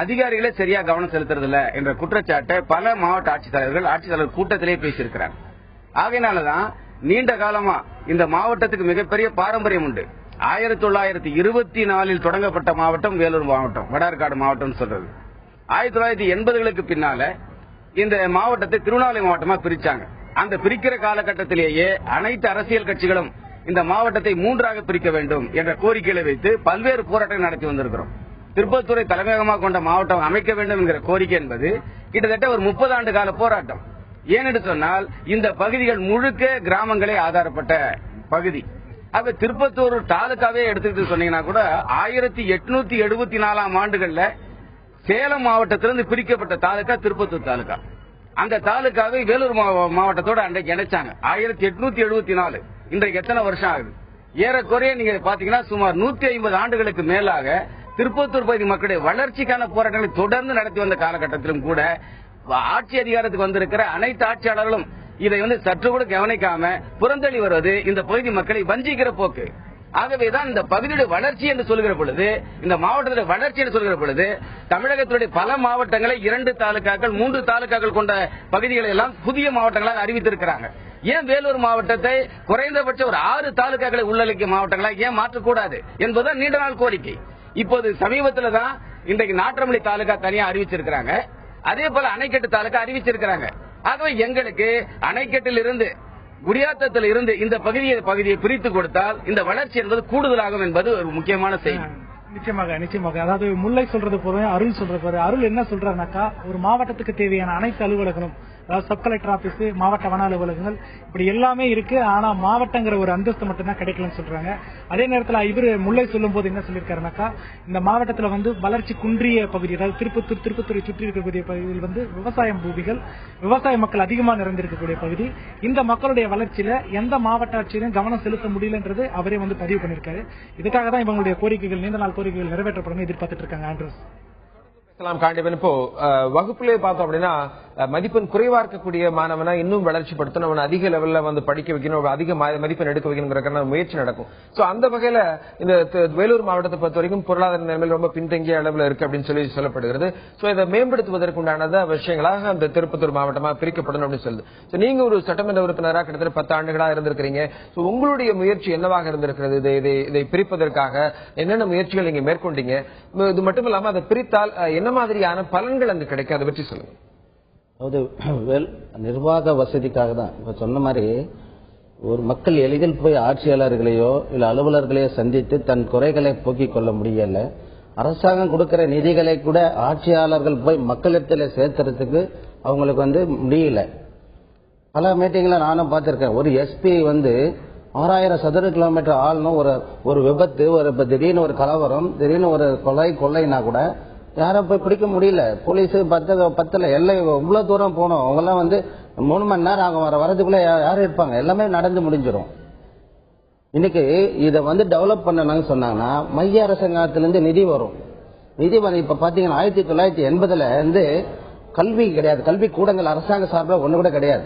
அதிகாரிகளே சரியா கவனம் செலுத்துறதில்ல என்ற குற்றச்சாட்டை பல மாவட்ட ஆட்சித்தலைவர் கூட்டத்திலே பேசியிருக்கிறார். ஆகையினாலதான் நீண்ட காலமா இந்த மாவட்டத்துக்கு மிகப்பெரிய பாரம்பரியம் உண்டு. 1924 தொடங்கப்பட்ட மாவட்டம் வேலூர் மாவட்டம், வடார்காடு மாவட்டம் சொல்றது. 1980களுக்கு பின்னால இந்த மாவட்டத்தை திருவண்ணாமலை மாவட்டமா பிரிச்சாங்க. அந்த பிரிக்கிற காலகட்டத்திலேயே அனைத்து அரசியல் கட்சிகளும் இந்த மாவட்டத்தை 3ஆக பிரிக்க வேண்டும் என்ற கோரிக்கைகளை வைத்து பல்வேறு போராட்டங்கள் நடத்தி வந்திருக்கிறோம். திருப்பத்தூரை தலைமையகமாக கொண்ட மாவட்டம் அமைக்க வேண்டும் என்கிற கோரிக்கை என்பது கிட்டத்தட்ட ஒரு 30 ஆண்டு கால போராட்டம். ஏனென்று சொன்னால் இந்த பகுதிகள் முழுக்க கிராமங்களே ஆதாரப்பட்ட பகுதி. ஆக திருப்பத்தூர் தாலுகாவே எடுத்துக்கிட்டு சொன்னீங்கன்னா கூட 1874ஆம் ஆண்டுகள்ல சேலம் மாவட்டத்திலிருந்து பிரிக்கப்பட்ட தாலுகா திருப்பத்தூர் தாலுகா. அந்த தாலுகாவை வேலூர் மாவட்டத்தோட அன்றைக்கு இணைச்சாங்க 1874. இன்றைக்கு எத்தனை வருஷம் ஆகுது? ஏறக்குறைய நீங்க பாத்தீங்கன்னா சுமார் 150 ஆண்டுகளுக்கு மேலாக திருப்பத்தூர் பகுதி மக்களுடைய வளர்ச்சிக்கான போராட்டங்களை தொடர்ந்து நடத்தி வந்த காலகட்டத்திலும் கூட ஆட்சி அதிகாரத்துக்கு வந்திருக்கிற அனைத்து ஆட்சியாளர்களும் இதை சற்று கூட கவனிக்காம புறந்தள்ளி வருவது இந்த பகுதி மக்களை வஞ்சிக்கிற போக்கு. ஆகவேதான் இந்த பகுதியுடைய வளர்ச்சி என்று சொல்கிற பொழுது, இந்த மாவட்டத்துடைய வளர்ச்சி என்று சொல்கிற பொழுது, தமிழகத்துடைய பல மாவட்டங்களை 2 தாலுகாக்கள் 3 தாலுகாக்கள் கொண்ட பகுதிகளை எல்லாம் புதிய மாவட்டங்களாக அறிவித்திருக்கிறாங்க. ஏன் வேலூர் மாவட்டத்தை குறைந்தபட்சம் ஒரு 6 தாலுகாக்களை உள்ளடக்கிய மாவட்டங்களாக ஏன் மாற்றக்கூடாது என்பதுதான் நீண்ட நாள் கோரிக்கை. இப்போது சமீபத்தில் தான் இன்றைக்கு நாற்றமலை தாலுகா தனியா அறிவிச்சிருக்கிறாங்க. அதே போல அணைக்கட்டு தாலுகா அறிவிச்சிருக்கிறாங்க. ஆகவே எங்களுக்கு அணைக்கட்டில் இருந்து குடியாத்தத்தில் இருந்து இந்த பகுதியை பிரித்து கொடுத்தால் இந்த வளர்ச்சி என்பது கூடுதலாகும் என்பது ஒரு முக்கியமான செய்தி. நிச்சயமாக. அதாவது முல்லை சொல்றது போல அருள் சொல்றது போல, அருள் என்ன சொல்றாருனாக்கா, ஒரு மாவட்டத்துக்கு தேவையான அனைத்து அலுவலகங்களும், அதாவது சப் கலெக்டர் ஆபீஸ், மாவட்ட வன அலுவலகங்கள் இப்படி எல்லாமே இருக்கு. ஆனா மாவட்டங்கிற ஒரு அந்தஸ்து மட்டும்தான் கிடைக்கலன்னு சொல்றாங்க. அதே நேரத்தில் இவரு முல்லை சொல்லும் போது என்ன சொல்லியிருக்காருனாக்கா, இந்த மாவட்டத்தில் வளர்ச்சி குன்றிய பகுதி, அதாவது திருப்பத்தூரை சுற்றி இருக்கக்கூடிய பகுதியில் விவசாயம் பூமிகள், விவசாய மக்கள் அதிகமாக நிறைந்திருக்கக்கூடிய பகுதி. இந்த மக்களுடைய வளர்ச்சியில எந்த மாவட்ட ஆட்சியிலும் கவனம் செலுத்த முடியலன்றது அவரே பதிவு பண்ணிருக்காரு. இதுக்காக தான் இவங்களுடைய கோரிக்கைகள், நீண்ட நாள் கோரிக்கைகள் நிறைவேற்றப்படும் எதிர்பார்த்துட்டு இருக்காங்க. ஆண்ட்ரூஸ் இப்போ வகுப்புல பார்த்தோம் அப்படின்னா மதிப்பெண் குறைவா இருக்கக்கூடிய மாணவனா இன்னும் வளர்ச்சிப்படுத்தணும், அவன் அதிக லெவல்ல படிக்க வைக்கணும், அதிக மதிப்பெண் எடுக்க வைக்கணுங்கிற முயற்சி நடக்கும். சோ அந்த வகையில இந்த வேலூர் மாவட்டத்தை பொறுத்த வரைக்கும் பொருளாதார நிலைமையில் ரொம்ப பின்தங்கிய அளவில் இருக்கு அப்படின்னு சொல்லப்படுகிறது. சோ இதை மேம்படுத்துவதற்குண்டான விஷயங்களாக அந்த திருப்பத்தூர் மாவட்டமா பிரிக்கப்படணும் அப்படின்னு சொல்லுது. சோ நீங்க ஒரு சட்டமன்ற உறுப்பினராக கிட்டத்தட்ட 10 ஆண்டுகளா இருந்திருக்கிறீங்க. சோ உங்களுடைய முயற்சி என்னவாக இருந்திருக்கிறது? இதை பிரிப்பதற்காக என்னென்ன முயற்சிகள் நீங்க மேற்கொண்டீங்க? இது மட்டும் இல்லாம அதை பிரித்தால் என்ன மாதிரியான பலன்கள் அங்கு கிடைக்கும், அதை பற்றி சொல்லுங்க. அதாவது நிர்வாக வசதிக்காக தான் இப்ப சொன்ன மாதிரி ஒரு மக்கள் எளிதில் போய் ஆட்சியாளர்களையோ இல்ல அலுவலர்களையோ சந்தித்து தன் குறைகளை போக்கிக் கொள்ள முடியல. அரசாங்கம் கொடுக்கிற நிதிகளை கூட ஆட்சியாளர்கள் போய் மக்களிடத்தில் சேர்த்துறதுக்கு அவங்களுக்கு முடியல. பல மீட்டிங்ல நானும் பார்த்திருக்கேன். ஒரு எஸ்பி 6000 சதுர கிலோமீட்டர் ஆளணும், ஒரு விபத்து, ஒரு திடீர்னு ஒரு கலவரம், திடீர்னு ஒரு கொள்ளைனா கூட யாரும் போய் பிடிக்க முடியல. போலீஸ் 10 எல்லை இவ்வளவு தூரம் போனோம். அவங்க எல்லாம் 3 மணி நேரம் ஆகும் வரதுக்குள்ள யாரும் இருப்பாங்க, எல்லாமே நடந்து முடிஞ்சிடும். இன்னைக்கு இதை டெவலப் பண்ணணும்னு சொன்னாங்கன்னா மைய அரசாங்கத்திலிருந்து நிதி வரும். இப்ப பாத்தீங்கன்னா 1980 கல்வி கிடையாது, கல்வி கூடங்கள் அரசாங்க சார்பில் ஒண்ணு கூட கிடையாது,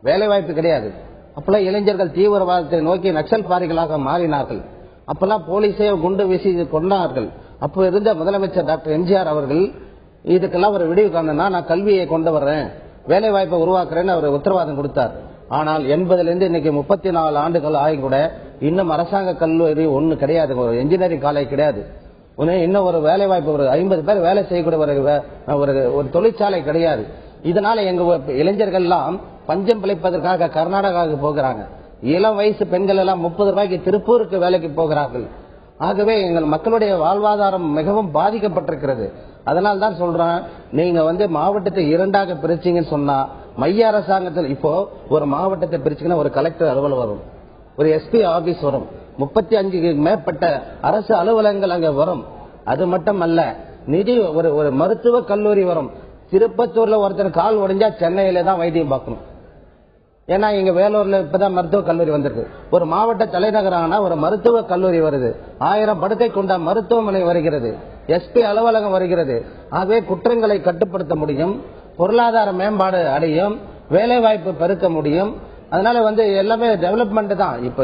வேலை வாய்ப்பு கிடையாது. அப்பெல்லாம் இளைஞர்கள் தீவிரவாதத்தை நோக்கி நக்சல் பாரிகளாக மாறினார்கள். அப்பெல்லாம் போலீஸே குண்டு வீசி கொண்டார்கள். அப்போ இருந்த முதலமைச்சர் டாக்டர் எம்ஜிஆர் அவர்கள் இதுக்கெல்லாம் ஒரு விடிவு காணனா நான் கல்வியை கொண்டு வர்றேன், வேலை வாய்ப்பை உருவாக்குறேன்னு அவர் உத்தரவாதம் கொடுத்தார். ஆனால் 80ல இருந்து இன்னைக்கு 34 ஆண்டுகள் ஆகி கூட இன்னும் அரசாங்க கல்லூரி ஒண்ணு கிடையாது, ஒரு இன்ஜினியரிங் காலேஜ் கிடையாது, இன்னும் ஒரு வேலை வாய்ப்பு ஒரு 50 பேர் வேலை செய்யக்கூடிய ஒரு தொழிற்சாலை கிடையாது. இதனால எங்க இளைஞர்கள் எல்லாம் பஞ்சம் பிழைப்பதற்காக கர்நாடகாவுக்கு போகிறாங்க. இளம் வயசு பெண்கள் எல்லாம் 30 ரூபாய்க்கு திருப்பூருக்கு வேலைக்கு போகிறார்கள். ஆகவே எங்கள் மக்களுடைய வாழ்வாதாரம் மிகவும் பாதிக்கப்பட்டிருக்கிறது. அதனால தான் சொல்றேன், நீங்க மாவட்டத்தை 2ஆக பிரிச்சீங்கன்னு சொன்னா மைய அரசாங்கத்தில் இப்போ ஒரு மாவட்டத்தை பிரிச்சீங்கன்னா ஒரு கலெக்டர் அலுவலகம் வரும், ஒரு எஸ்பி ஆபீஸ் வரும், 35க்கு மேற்பட்ட அரசு அலுவலகங்கள் அங்க வரும். அது மட்டும் அல்ல, நிதி ஒரு மருத்துவ கல்லூரி வரும். திருப்பத்தூர்ல ஒருத்தர் கால் உடைஞ்சா சென்னையில தான் வைத்தியம் பார்க்கணும். ஏன்னா இங்க வேலூர்ல இப்பதான் மருத்துவக் கல்லூரி வந்திருக்கு. ஒரு மாவட்ட தலைநகரான ஒரு மருத்துவக் கல்லூரி வருது, 1000 படுக்கை கொண்ட மருத்துவமனை வருகிறது, எஸ்பி அலுவலகம் வருகிறது. ஆகவே குற்றங்களை கட்டுப்படுத்த முடியும், பொருளாதார மேம்பாடு அடையும், வேலை வாய்ப்பு பெருக்க முடியும். அதனால எல்லாமே டெவலப்மெண்ட் தான். இப்போ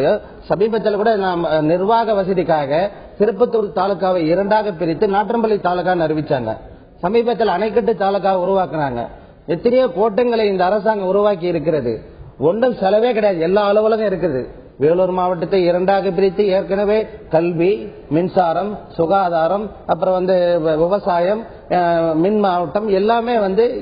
சமீபத்தில் கூட நிர்வாக வசதிக்காக திருப்பத்தூர் தாலுகாவை 2ஆக பிரித்து நாற்றம்பள்ளி தாலுகான்னு அறிவிச்சாங்க. சமீபத்தில் அணைக்கட்டு தாலுகா உருவாக்குனாங்க. எத்தனையோ கோட்டங்களை இந்த அரசாங்கம் உருவாக்கி இருக்கிறது. ஒன்றும் செலவே கிடையாது, எல்லா அலுவலகம் இருக்குது. வேலூர் மாவட்டத்தை 2ஆக பிரித்து ஏற்கனவே கல்வி, மின்சாரம், சுகாதாரம், அப்புறம் விவசாயம், மின் மாவட்டம் எல்லாமே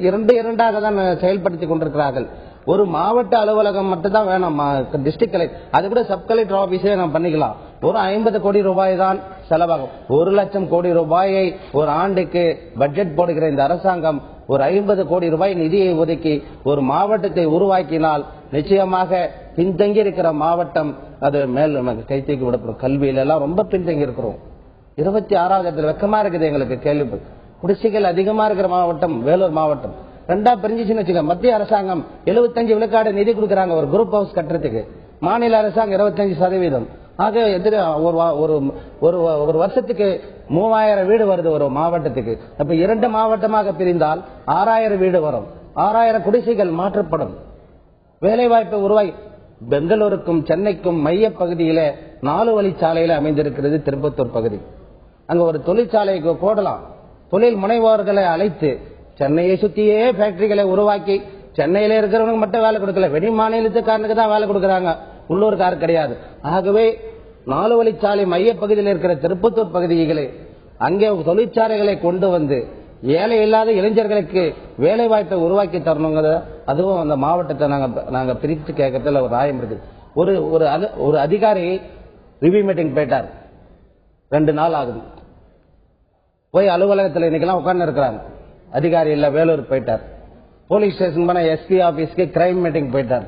2ஆக தான் செயல்படுத்தி கொண்டிருக்கிறார்கள். ஒரு மாவட்ட அலுவலகம் மட்டும் தான் வேணும், டிஸ்ட்ரிக்ட் கலெக்டர், அது கூட சப் கலெக்டர் ஆபீஸே நம்ம பண்ணிக்கலாம். ஒரு 50 கோடி ரூபாய் தான் செலவாகும். 1 லட்சம் கோடி ரூபாயை ஒரு ஆண்டுக்கு பட்ஜெட் போடுகிற இந்த அரசாங்கம் ஒரு 50 கோடி ரூபாய் நிதியை ஒதுக்கி ஒரு மாவட்டத்தை உருவாக்கினால் நிச்சயமாக பின்தங்கி இருக்கிற மாவட்டம் அது மேல் கை தூக்கி விடப்படும். கல்வியில எல்லாம் ரொம்ப பின்தங்கி இருக்கிறோம். 26வது இடத்துல வெக்கமா இருக்குது எங்களுக்கு. கேள்வி குடிசைகள் அதிகமா இருக்கிற மாவட்டம் வேலூர் மாவட்டம். 2ஆ பிரிஞ்சுச்சுன்னு வச்சுக்க, மத்திய அரசாங்கம் 75 விழுக்காடு நிதி கொடுக்கறாங்க ஒரு குரூப் ஹவுஸ் கட்டுறதுக்கு. மாநில அரசாங்கம் 25%. ஆக ஒரு வருஷத்துக்கு 3000 வீடு வருது ஒரு மாவட்டத்துக்கு. அப்ப 2 மாவட்டமாக பிரிந்தால் 6000 வீடு வரும். 6000 குடிசைகள் மாற்றப்படும். வேலைவாய்ப்பை உருவாக்கி பெங்களூருக்கும் சென்னைக்கும் மைய பகுதியில 4 வழிச்சாலையில அமைந்திருக்கிறது திருப்பத்தூர் பகுதி. அங்க ஒரு தொழிற்சாலைக்கு போடலாம். தொழில் முனைவோர்களை அழைத்து சென்னையை சுத்தியே ஃபேக்டரிகளை உருவாக்கி சென்னையில இருக்கிறவங்க மட்டும் வேலை கொடுக்கல, வெளி மாநிலத்துக்காரனுக்கு தான் வேலை கொடுக்கறாங்க, உள்ளூர்காரு கிடையாது. ஆகவே 4 வழிச்சாலை மைய பகுதியில் இருக்கிற திருப்பத்தூர் பகுதிகளை அங்கே தொழிற்சாலைகளை கொண்டு வந்து ஏழை இல்லாத இளைஞர்களுக்கு வேலை வாய்ப்பை உருவாக்கி தரணுங்கிறத, அதுவும் அந்த மாவட்டத்தை நாங்க பிரித்து கேட்கறதுல ஒரு நியாயம் இருக்கு. ஒரு அதிகாரி ரிவ்யூ மீட்டிங் போயிட்டார், 2 நாள் ஆகுது. போய் அலுவலகத்தில் இன்னைக்கெல்லாம் உட்கார்ந்து இருக்கிறாங்க. அதிகாரி இல்ல, வேலூர் போயிட்டார். போலீஸ் ஸ்டேஷன் போன எஸ்பி ஆபீஸ்க்கு கிரைம் மீட்டிங் போயிட்டார்.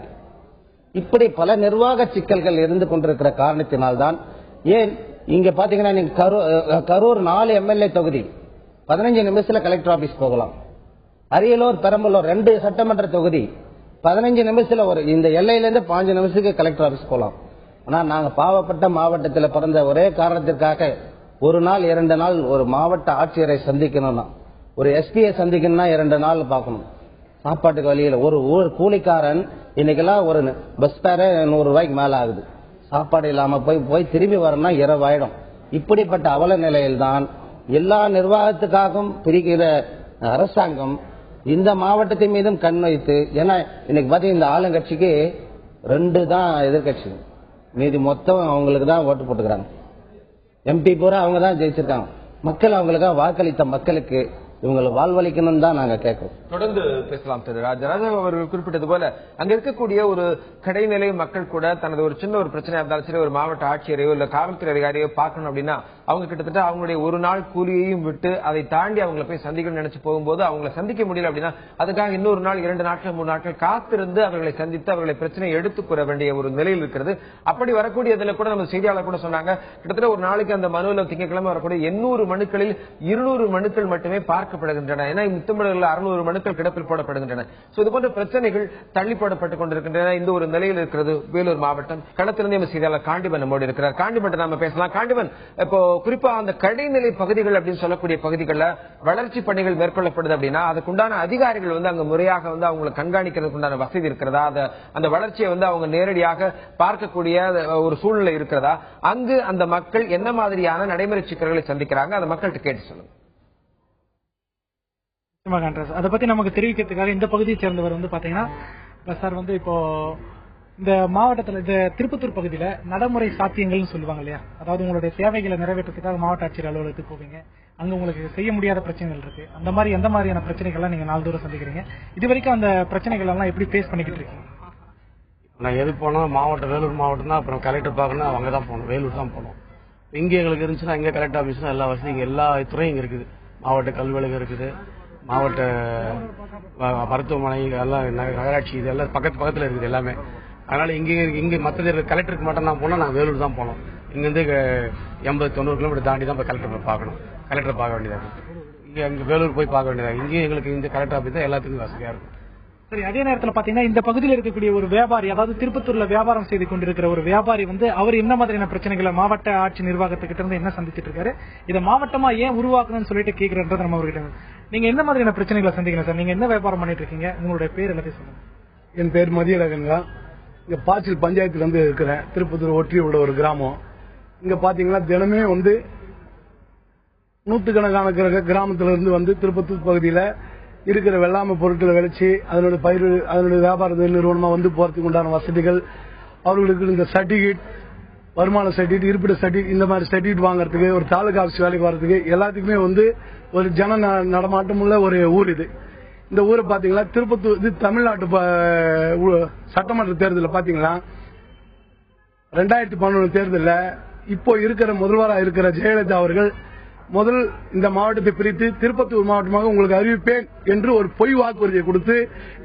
இப்படி பல நிர்வாக சிக்கல்கள் இருந்து கொண்டிருக்கிற காரணத்தினால்தான் ஏன் இங்க பாத்தீங்கன்னா நீங்க கரூர் 4 எம்எல்ஏ தொகுதி 15 நிமிஷத்துல கலெக்டர் ஆபீஸ் போகலாம். அரியலூர், பெரம்பலூர் 2 சட்டமன்ற தொகுதி 15 நிமிஷத்துல இந்த எல்லையிலிருந்து 5 நிமிஷத்துக்கு கலெக்டர் ஆபீஸ் போகலாம். ஆனா நாங்க பாவப்பட்ட மாவட்டத்தில் பிறந்த ஒரே காரணத்திற்காக 1 நாள் 2 நாள் ஒரு மாவட்ட ஆட்சியரை சந்திக்கணும்னா, ஒரு எஸ்பியை சந்திக்கணும்னா 2 நாள் பார்க்கணும். சாப்பாட்டுக்கு வழியில் ஒரு கூலிக்காரன் இன்னைக்கெல்லாம் ஒரு பஸ் பேரே 100 ரூபாய்க்கு மேல ஆகுது. சாப்பாடு இல்லாம போய் திரும்பி வரணும்னா 20 ஆயிடும். இப்படிப்பட்ட அவல நிலையில்தான் எல்லா நிர்வாகத்துக்காகவும் பிரிக்கிற அரசாங்கம் இந்த மாவட்டத்தின் மீதும் கண் வைத்து, ஏன்னா இன்னைக்கு பாத்தீங்கன்னா இந்த ஆளுங்கட்சிக்கு 2 தான் எதிர்கட்சி, மீதி மொத்தம் அவங்களுக்கு தான் ஓட்டு போட்டுக்கிறாங்க. எம்பி பூரா அவங்க தான் ஜெயிச்சிருக்காங்க. மக்கள் அவங்களுக்காக வாக்களித்த மக்களுக்கு இவங்களை வாழ்வளிக்கணும் தான் நாங்க கேட்கிறோம். தொடர்ந்து பேசலாம் திரு ராஜராஜா அவர்கள் குறிப்பிட்டது போல அங்க இருக்கக்கூடிய ஒரு கடைநிலை மக்கள் கூட தனது ஒரு சின்ன ஒரு பிரச்சனையா இருந்தாலும் சரி, ஒரு மாவட்ட ஆட்சியரையோ இல்ல காவல்துறை அதிகாரியோ பார்க்கணும் அப்படின்னா அவங்க கிட்டத்தட்ட அவங்களுடைய 1 நாள் கூலியையும் விட்டு அதை தாண்டி அவங்களை போய் சந்திக்கணும்னு நினைச்சு போகும்போது அவங்களை சந்திக்க முடியல அப்படின்னா அதுக்காக இன்னொரு நாள் 2 நாட்கள் 3 நாட்கள் காத்திருந்து அவர்களை சந்தித்து அவர்களை பிரச்சனையை எடுத்துக் கூற வேண்டிய ஒரு நிலையில் இருக்கிறது. அப்படி வரக்கூடியதுல கூட நம்ம செய்தியாளர் கூட சொன்னாங்க, கிட்டத்தட்ட ஒரு நாளைக்கு அந்த மனுவில் திங்கட்கிழமை வரக்கூடிய 800 மனுக்களில் 200 மனுக்கள் மட்டுமே பார்க்கப்படுகின்றன. ஏன்னா தமிழகத்தில் 600 மனுக்கள் கிடப்பில் போடப்படுகின்றன. இது போன்ற பிரச்சனைகள் தள்ளி போடப்பட்டுக் கொண்டிருக்கின்றன. இந்த ஒரு நிலையில் இருக்கிறது வேலூர் மாவட்டம். களத்திலிருந்து செய்தியாளர் காண்டிபன் நம்மோடு இருக்கிறார். காண்டிபன் நாம பேசலாம். காண்டிபன், இப்போ குறிப்பா அந்த கடைநிலை பகுதிகள் அப்படின்னு சொல்லக்கூடிய பகுதிகளில் வளர்ச்சி பணிகள் மேற்கொள்ளப்படுது அப்படின்னா அதுக்குண்டான அதிகாரிகள் அங்க முறையாக அவங்களை கண்காணிக்கிறதுக்கு உண்டான வசதி இருக்கிறதா, அந்த வளர்ச்சியை அவங்க நேரடியாக பார்க்கக்கூடிய ஒரு சூழ்நிலை இருக்கிறதா, அங்கு அந்த மக்கள் என்ன மாதிரியான நடைமுறை சிக்கல்களை சந்திக்கிறாங்க, அந்த மக்கள்கிட்ட கேட்டு சொல்லுங்க. அதை பத்தி நமக்கு தெரிவிக்கிறதுக்காக இந்த பகுதியை சேர்ந்தவர் பாத்தீங்கன்னா சார் இப்போ இந்த மாவட்டத்தில் இந்த திருப்பத்தூர் பகுதியில நடைமுறை சாத்தியங்கள்னு சொல்லுவாங்க இல்லையா, அதாவது உங்களுடைய தேவைகளை நிறைவேற்றத்துக்காக மாவட்ட ஆட்சியர் அலுவலகத்துக்கு போவீங்க, அங்க உங்களுக்கு செய்ய முடியாத பிரச்சனைகள் இருக்கு. அந்த மாதிரி எந்த மாதிரியான பிரச்சனைகள்லாம் நீங்க நாள்தோறும் சந்திக்கிறீங்க? இது வரைக்கும் அந்த பிரச்சனைகள் எல்லாம் எப்படி ஃபேஸ் பண்ணிக்கிட்டு இருக்கீங்க? நான் எது போனோம் வேலூர் மாவட்டம் தான். அப்புறம் கலெக்டர் பார்க்கணும் அங்கே தான் போகணும், வேலூர் தான் போகணும். இங்கே எங்களுக்கு இருந்துச்சுன்னா இங்கே கலெக்டர் ஆஃபீஸ்னா எல்லா வசதியும் எல்லா துறையும் இங்கே இருக்குது. மாவட்ட கல்வியலுக்கு இருக்குது, மாவட்ட மருத்துவமனை எல்லாம் நகராட்சி இது எல்லாம் பக்கத்துல இருக்குது எல்லாமே. அதனால இங்க மற்ற கலெக்டருக்கு மட்டும் தான் போனோம், நாங்கள் வேலூர் தான் போனோம். இங்கிருந்து 80-90 கிலோமீட்டர் தாண்டி தான் கலெக்டர் பார்க்கணும், கலெக்டர் பார்க்க வேண்டியதாக இங்கே அங்கே வேலூர் போய் பார்க்க வேண்டியதாக. இங்கே எங்களுக்கு இந்த கலெக்டர் ஆஃபீஸ் தான் எல்லாத்துக்கும் வசதியாக இருக்கும். சரி, அதே நேரத்தில் பாத்தீங்கன்னா இந்த பகுதியில் இருக்கக்கூடிய ஒரு வியாபாரி, அதாவது திருப்பத்தூர்ல வியாபாரம் செய்து கொண்டிருக்கிற ஒரு வியாபாரி அவர் என்ன மாதிரியான பிரச்சனைகளை மாவட்ட ஆட்சி நிர்வாகத்துக்கிட்ட இருந்து என்ன சந்திச்சிட்டு இருக்காரு, இதை மாவட்டமா ஏன் உருவாக்கணும்னு சொல்லிட்டு கேட்கிறன்றது நம்ம அவர்கிட்ட. நீங்க என்ன மாதிரியான பிரச்சனைகளை சந்திக்கணும் சார்? நீங்க என்ன வியாபாரம் பண்ணிட்டு இருக்கீங்க? உங்களுடைய பேர் எல்லாத்தையும் சொல்லுங்க. என் பேர் மதியழகன்ங்க. இங்க பாச்சில் பஞ்சாயத்துல இருந்து இருக்கிறேன். திருப்பத்தூர் ஒற்றி உள்ள ஒரு கிராமம். இங்க பாத்தீங்கன்னா தினமே நூற்றுக்கணக்கான கிராமத்துல இருந்து திருப்பத்தூர் பகுதியில இருக்கிற வெள்ளாமை பொருட்களை விளைச்சு அதனுடைய வியாபார நிறுவனமா போறதுக்கு உண்டான வசதிகள், அவர்களுக்கு இந்த சர்டிபிகேட், வருமான சர்டிபிகேட், இருப்பிட சர்டிபிகேட், இந்த மாதிரி சர்டிபிகேட் வாங்கறதுக்கு, ஒரு தாலுகா ஆஃபீஸ் வேலைக்கு வர்றதுக்கு எல்லாத்துக்குமே ஒரு ஜன நடமாட்டம் உள்ள ஒரு ஊர் இது. இந்த ஊரை பாத்தீங்கன்னா திருப்பத்தூர் இது தமிழ்நாட்டு சட்டமன்ற தேர்தலில் பாத்தீங்கன்னா 2011 தேர்தலில் இப்போ இருக்கிற முதல்வராக இருக்கிற ஜெயலலிதா அவர்கள் முதல் இந்த மாவட்டத்தை பிரித்து திருப்பத்தூர் மாவட்டமாக உங்களுக்கு அறிவிப்பேன் என்று ஒரு பொய் வாக்குறுதியை கொடுத்து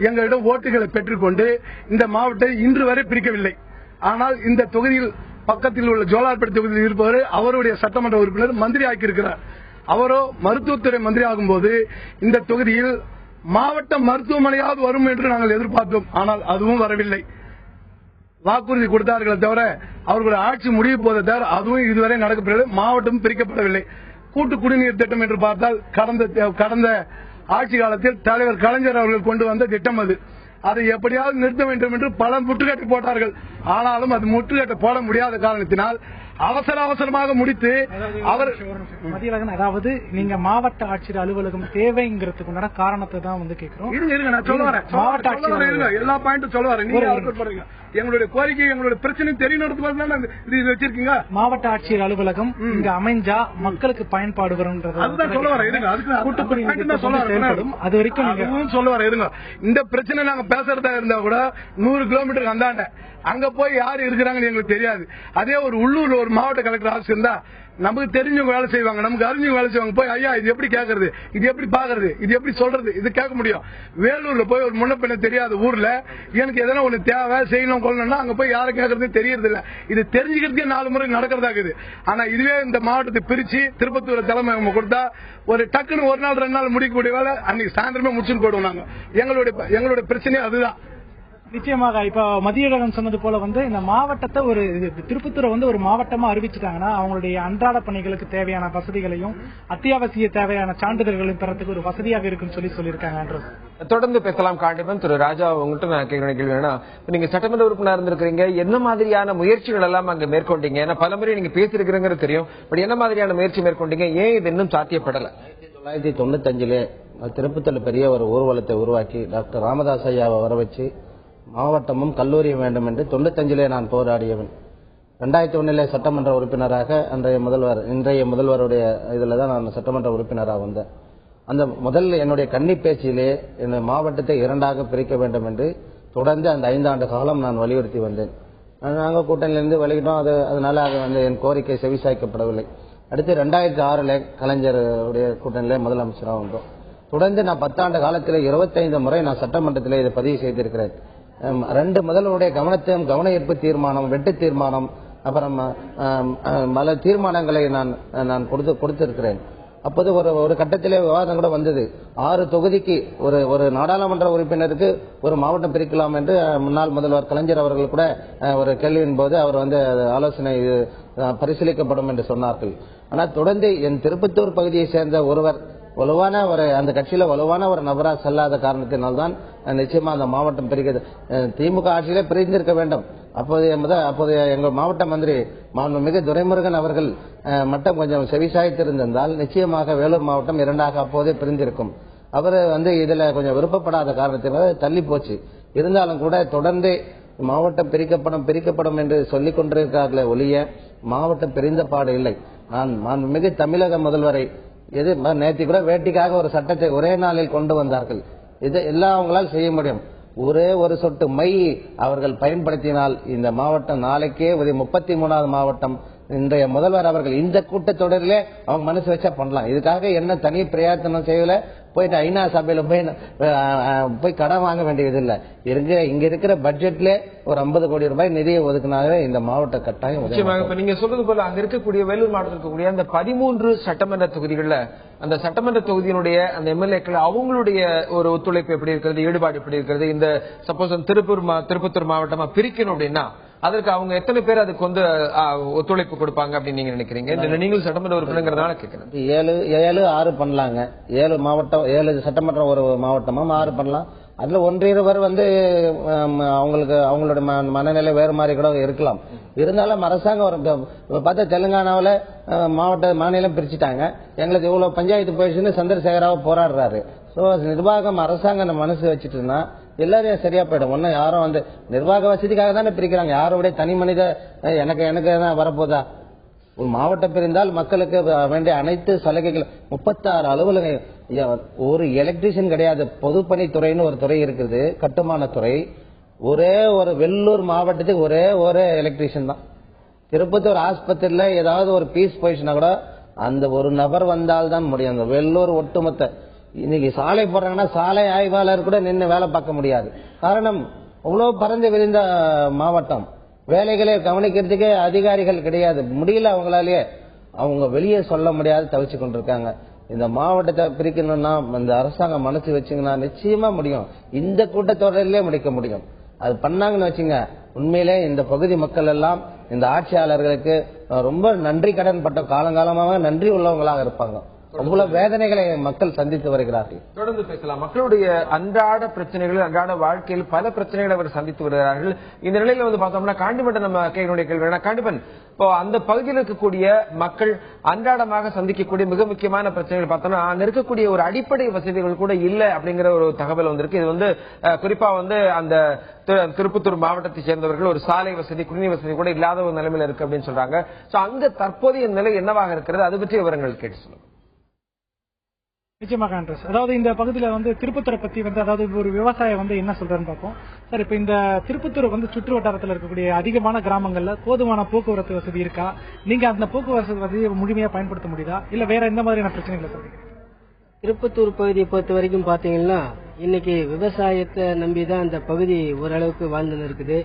எங்களிடம் ஓட்டுகளை பெற்றுக்கொண்டு இந்த மாவட்டத்தை இன்று வரை பிரிக்கவில்லை. ஆனால் இந்த தொகுதியில் பக்கத்தில் உள்ள ஜோலார்பேட்டை தொகுதியில் இருப்பவர் அவருடைய சட்டமன்ற உறுப்பினர் மந்திரி ஆக்கியிருக்கிறார். அவரோ மருத்துவத்துறை மந்திரி ஆகும்போது இந்த தொகுதியில் மாவட்ட மருத்துவமனையாவது வரும் என்று நாங்கள் எதிர்பார்த்தோம். ஆனால் அதுவும் வரவில்லை. வாக்குறுதி கொடுத்தார்களே தவிர அவர்களுடைய ஆட்சி முடிவு போதை தவிர அதுவும் இதுவரை நடக்கப்படவில்லை. மாவட்டம் பிரிக்கப்படவில்லை. கூட்டு குடிநீர் திட்டம் என்று பார்த்தால் கடந்த ஆட்சி காலத்தில் தலைவர் கலைஞர் அவர்கள் கொண்டு வந்த திட்டம் அது. அதை எப்படியாவது நிறுத்த வேண்டும் என்று பல முற்றுகையிட்டு போட்டார்கள். ஆனாலும் அது முற்றுகையிட்டு போட முடியாத காரணத்தினால் அவசரமாக முடித்து அவர் மதியழகன், அதாவது நீங்க மாவட்ட ஆட்சியர் அலுவலகம் தேவைங்கிறதுக்கு காரணத்தை தான் வந்து கேட்கிறோம். நான் சொல்ல வரேன். மாவட்ட ஆட்சியர் எல்லா பாயிண்டும் சொல்ல வரேன். நீங்க எங்களுடைய கோரிக்கை எங்களுடைய பிரச்சனை தெரியணும் வச்சிருக்கீங்க. மாவட்ட ஆட்சியர் அலுவலகம் இங்க அமைஞ்சா மக்களுக்கு பயன்பாடு வரும். அது வரைக்கும் சொல்ல வரேன் இருங்க. இந்த பிரச்சனை நாங்க பேசுறதா இருந்தா கூட 100 கிலோமீட்டருக்கு அந்தாண்ட அங்க போய் யாரு இருக்கிறாங்கன்னு எங்களுக்கு தெரியாது. அதே ஒரு உள்ளூர்ல ஒரு மாவட்ட கலெக்டர் ஆஃபீஸ் இருந்தா நமக்கு தெரிஞ்சவங்க வேலை செய்வாங்க, நமக்கு அறிஞ்சவங்க வேலை செய்வாங்க. போய் ஐயா இது எப்படி கேட்கறது, இது எப்படி பாக்குறது, இது எப்படி சொல்றது, இது கேட்க முடியும். வேலூர்ல போய் ஒரு முன்ன பின்ன தெரியாத ஊர்ல எனக்கு எதனா ஒண்ணு தேவை செய்யணும் கொள்ளணும்னா அங்க போய் யாரை கேட்கறது தெரியறது இல்ல. இது தெரிஞ்சுக்கிறதுக்கே 4 முறை நடக்கிறதா இருக்குது. ஆனா இதுவே இந்த மாவட்டத்தை பிரிச்சு திருப்பத்தூர் தலைமை கொடுத்தா ஒரு டக்குன்னு 1 நாள் 2 நாள் முடிக்கக்கூடிய வேலை அன்னைக்கு சாயந்தரமே முடிச்சுன்னு போடுவோம். நாங்க எங்களுடைய பிரச்சனை அதுதான். நிச்சயமாக இப்ப மதியழகன் சொன்னது போல வந்து இந்த மாவட்டத்தை ஒரு திருப்பத்தூரை வந்து ஒரு மாவட்டமா அறிவிச்சுட்டாங்கன்னா அவங்களுடைய அன்றாட பணிகளுக்கு தேவையான வசதிகளையும் அத்தியாவசிய தேவையான சான்றிதழ்களையும் பெறத்துக்கு ஒரு வசதியாக இருக்குன்னு சொல்லியிருக்காங்க. தொடர்ந்து பேசலாம். காண்டிபன் திரு ராஜா, உங்கள்கிட்ட நான் கேட்கிற கேள்வி என்னன்னா, நீங்க சட்டமன்ற உறுப்பினர் இருந்திருக்கிறீங்க, என்ன மாதிரியான முயற்சிகள் எல்லாம் அங்க மேற்கொண்டீங்க? ஏன்னா பல முறை நீங்க பேசிருக்கிறீங்க தெரியும், பட் என்ன மாதிரியான முயற்சி மேற்கொண்டீங்க? ஏன் இது இன்னும் சாத்தியப்படல? 1995 திருப்பத்தூர் பெரிய ஒரு ஊர்வலத்தை உருவாக்கி டாக்டர் ராமதாஸ் ஐயாவை வர வச்சு மாவட்டமும் கல்லூரியும் வேண்டும் என்று 95 நான் போராடியவன். 2001 சட்டமன்ற உறுப்பினராக இன்றைய முதல்வருடைய இதுல தான் நான் சட்டமன்ற உறுப்பினராக வந்தேன். அந்த முதல்ல என்னுடைய கன்னி பேச்சிலே இந்த மாவட்டத்தை 2ஆக பிரிக்க வேண்டும் என்று தொடர்ந்து அந்த 5 ஆண்டு காலம் நான் வலியுறுத்தி வந்தேன். நாங்கள் கூட்டணியிலிருந்து வெளியிட்டோம். அதனால அது வந்து என் கோரிக்கை செவிசாய்க்கப்படவில்லை. அடுத்து 2006 கலைஞருடைய கூட்டணியிலே முதலமைச்சராக வந்தோம். தொடர்ந்து நான் 10 ஆண்டு காலத்தில் 25 முறை நான் சட்டமன்றத்தில் இதை பதிவு செய்திருக்கிறேன். 2 முதல்வருடைய கவன ஈர்ப்பு தீர்மானம், வெட்டு தீர்மானம், அப்புறம் பல தீர்மானங்களை நான் கொடுத்திருக்கிறேன். அப்போது ஒரு கட்டத்திலே விவாதம் கூட வந்தது. 6 தொகுதிக்கு ஒரு நாடாளுமன்ற உறுப்பினருக்கு ஒரு மாவட்டம் பிரிக்கலாம் என்று முன்னாள் முதல்வர் கலைஞர் அவர்கள் கூட ஒரு கேள்வியின் போது அவர் வந்து ஆலோசனை பரிசீலிக்கப்படும் என்று சொன்னார்கள். ஆனால் தொடர்ந்து என் திருப்பத்தூர் பகுதியை சேர்ந்த ஒருவர் வலுவான அந்த கட்சியில வலுவான ஒரு நபரா செல்லாத காரணத்தினால்தான் நிச்சயமா அந்த மாவட்டம் பிரிக்கிறது. திமுக ஆட்சியிலே பிரிந்திருக்க வேண்டும். அப்போதைய எங்கள் மாவட்ட மந்திரி மாண்புமிகு துரைமுருகன் அவர்கள் மட்டும் கொஞ்சம் செவிசாய்த்திருந்தால் நிச்சயமாக வேலூர் மாவட்டம் 2ஆக அப்போதே பிரிந்திருக்கும். அவர் வந்து இதுல கொஞ்சம் விருப்பப்படாத காரணத்தினால தள்ளி போச்சு. இருந்தாலும் கூட தொடர்ந்து மாவட்டம் பிரிக்கப்படும் என்று சொல்லிக் கொண்டிருக்கிறார்களே ஒழிய மாவட்டம் பிரிந்த பாடு இல்லை. நான் மாண்புமிகு தமிழக முதல்வரை நேற்று கூட வேட்டிக்காக ஒரு சட்டத்தை ஒரே நாளில் கொண்டு வந்தார்கள். இது எல்லாம் அவங்களால் செய்ய முடியும். ஒரே ஒரு சொட்டு மை அவர்கள் பயன்படுத்தினால் இந்த மாவட்டம் நாளைக்கே 33வது மாவட்டம். இன்றைய முதல்வர் அவர்கள் இந்த கூட்டத்தொடரிலே அவங்க மனசு வச்சா பண்ணலாம். இதுக்காக என்ன தனி பிரயத்தனம் செய்யல. போயிட்டு ஐநா சபையில போய் கடன் வாங்க வேண்டியதில்லை. இங்க இருக்கிற பட்ஜெட்ல ஒரு 50 கோடி ரூபாய் நிதியை ஒதுக்கினாலே இந்த மாவட்ட கட்டாயம். நிச்சயமாக நீங்க சொல்றது போல அங்க இருக்கக்கூடிய வேலூர் மாவட்டத்தில் இருக்கக்கூடிய அந்த 13 சட்டமன்ற தொகுதிகள்ல அந்த சட்டமன்ற தொகுதியினுடைய அந்த எம்எல்ஏக்கள் அவங்களுடைய ஒரு ஒத்துழைப்பு எப்படி இருக்கிறது, ஈடுபாடு எப்படி இருக்கிறது? இந்த சப்போஸ் திருப்பத்தூர் மாவட்டமா பிரிக்கணும் அப்படின்னா அதற்கு அவங்க எத்தனை பேர் அதுக்கு வந்து ஒத்துழைப்பு கொடுப்பாங்க அப்படின்னு நீங்க நினைக்கிறீங்க? நீங்களும் சட்டமன்ற உறுப்பினர்ங்கிறதுனால கேட்கிறேன். 7 பண்ணலாங்க. 7 மாவட்டம் 7 சட்டமன்றம் ஒரு மாவட்டமும் 6 பண்ணலாம். அதுல 1-2 வந்து அவங்களுக்கு அவங்களோட மனநிலை வேறு மாதிரி கூட இருக்கலாம். இருந்தாலும் அரசாங்கம் பார்த்தா தெலுங்கானாவில் மாநிலம் பிரிச்சுட்டாங்க. எங்களுக்கு இவ்வளவு பஞ்சாயத்து போயிடுச்சுன்னு சந்திரசேகராவை போராடுறாரு. சோ நிர்வாகம் அரசாங்கம் மனசு வச்சுட்டுன்னா எல்லாரையும் சரியா போயிடும். ஒன்னும் யாரும் வந்து நிர்வாக வசதிக்காக தானே பிரிக்கிறாங்க. யாரோட தனி மனித எனக்கு தான் வரப்போதா? ஒரு மாவட்டம் பிரிந்தால் மக்களுக்கு வேண்டிய அனைத்து சலுகைகள் 36 அலுவலகம், ஒரு எலக்ட்ரிஷியன் கிடையாது. பொதுப்பணித்துறைன்னு ஒரு துறை இருக்குது, கட்டுமான துறை. ஒரே ஒரு வெள்ளூர் மாவட்டத்துக்கு ஒரே எலக்ட்ரிஷியன் தான். திருப்பத்தூர் ஆஸ்பத்திரியில ஏதாவது ஒரு பீஸ் போயிடுச்சுன்னா கூட அந்த ஒரு நபர் வந்தால்தான் முடியும். அந்த வெள்ளூர் ஒட்டுமொத்த இன்னைக்கு சாலை போடுறாங்கன்னா சாலை ஆய்வாளர் கூட நின்று வேலை பார்க்க முடியாது. காரணம் அவ்வளவு பறந்து விரிந்த மாவட்டம். வேலைகளை கவனிக்கிறதுக்கே அதிகாரிகள் கிடையாது. முடியல அவங்களாலேயே. அவங்க வெளியே சொல்ல முடியாது, தவிச்சு கொண்டிருக்காங்க. இந்த மாவட்டத்தை பிரிக்கணும்னா இந்த அரசாங்கம் மனசு வச்சுங்கன்னா நிச்சயமா முடியும். இந்த கூட்டத்தொடரிலே முடிக்க முடியும். அது பண்ணாங்கன்னு வச்சுங்க, உண்மையிலே இந்த பகுதி மக்கள் எல்லாம் இந்த ஆட்சியாளர்களுக்கு ரொம்ப நன்றி கடன் பட்ட காலங்காலமாக நன்றி உள்ளவங்களாக இருப்பாங்க. அவ்வளவு வேதனைகளை மக்கள் சந்தித்து வருகிறார்கள். தொடர்ந்து பேசலாம். மக்களுடைய அன்றாட பிரச்சனைகள், அன்றாட வாழ்க்கையில் பல பிரச்சனைகளை அவர் சந்தித்து வருகிறார்கள். இந்த நிலையில பார்த்தோம்னா காண்டிமண்டன் நம்ம கேட்கக்கூடிய கேள்வி, காண்டிமன் இப்போ அந்த பகுதியில் இருக்கக்கூடிய மக்கள் அன்றாடமாக சந்திக்கக்கூடிய மிக முக்கியமான பிரச்சனைகள் பார்த்தோம்னா அங்க இருக்கக்கூடிய ஒரு அடிப்படை வசதிகள் கூட இல்ல அப்படிங்கிற ஒரு தகவல் வந்திருக்கு. இது குறிப்பா அந்த திருப்பத்தூர் மாவட்டத்தை சேர்ந்தவர்கள் ஒரு சாலை வசதி, குடிநீர் வசதி கூட இல்லாத ஒரு நிலைமையில இருக்கு அப்படின்னு சொல்றாங்க. அங்க தற்போதைய நிலை என்னவாக இருக்கிறது, அது பற்றி விவரங்கள் கேட்டு சொல்லுங்க. நிச்சயமாக ஆண்ட்ரஸ், அதாவது இந்த பகுதியில திருப்பத்தூரை பத்தி அதாவது ஒரு விவசாயம் என்ன சொல்றேன்னு பார்ப்போம். சார், இப்ப இந்த திருப்பத்தூர் சுற்று வட்டாரத்தில் இருக்கக்கூடிய அதிகமான கிராமங்கள்ல போதுமான போக்குவரத்து வசதி இருக்கா? நீங்க அந்த போக்குவரத்து வசதியை முழுமையா பயன்படுத்த முடியுதா, இல்ல வேற எந்த மாதிரியான பிரச்சனைகளை சொல்றீங்க? திருப்பத்தூர் பகுதியை பொறுத்த வரைக்கும் பாத்தீங்கன்னா இன்னைக்கு விவசாயத்தை நம்பிதான் அந்த பகுதி ஓரளவுக்கு வாழ்ந்து இருக்குது.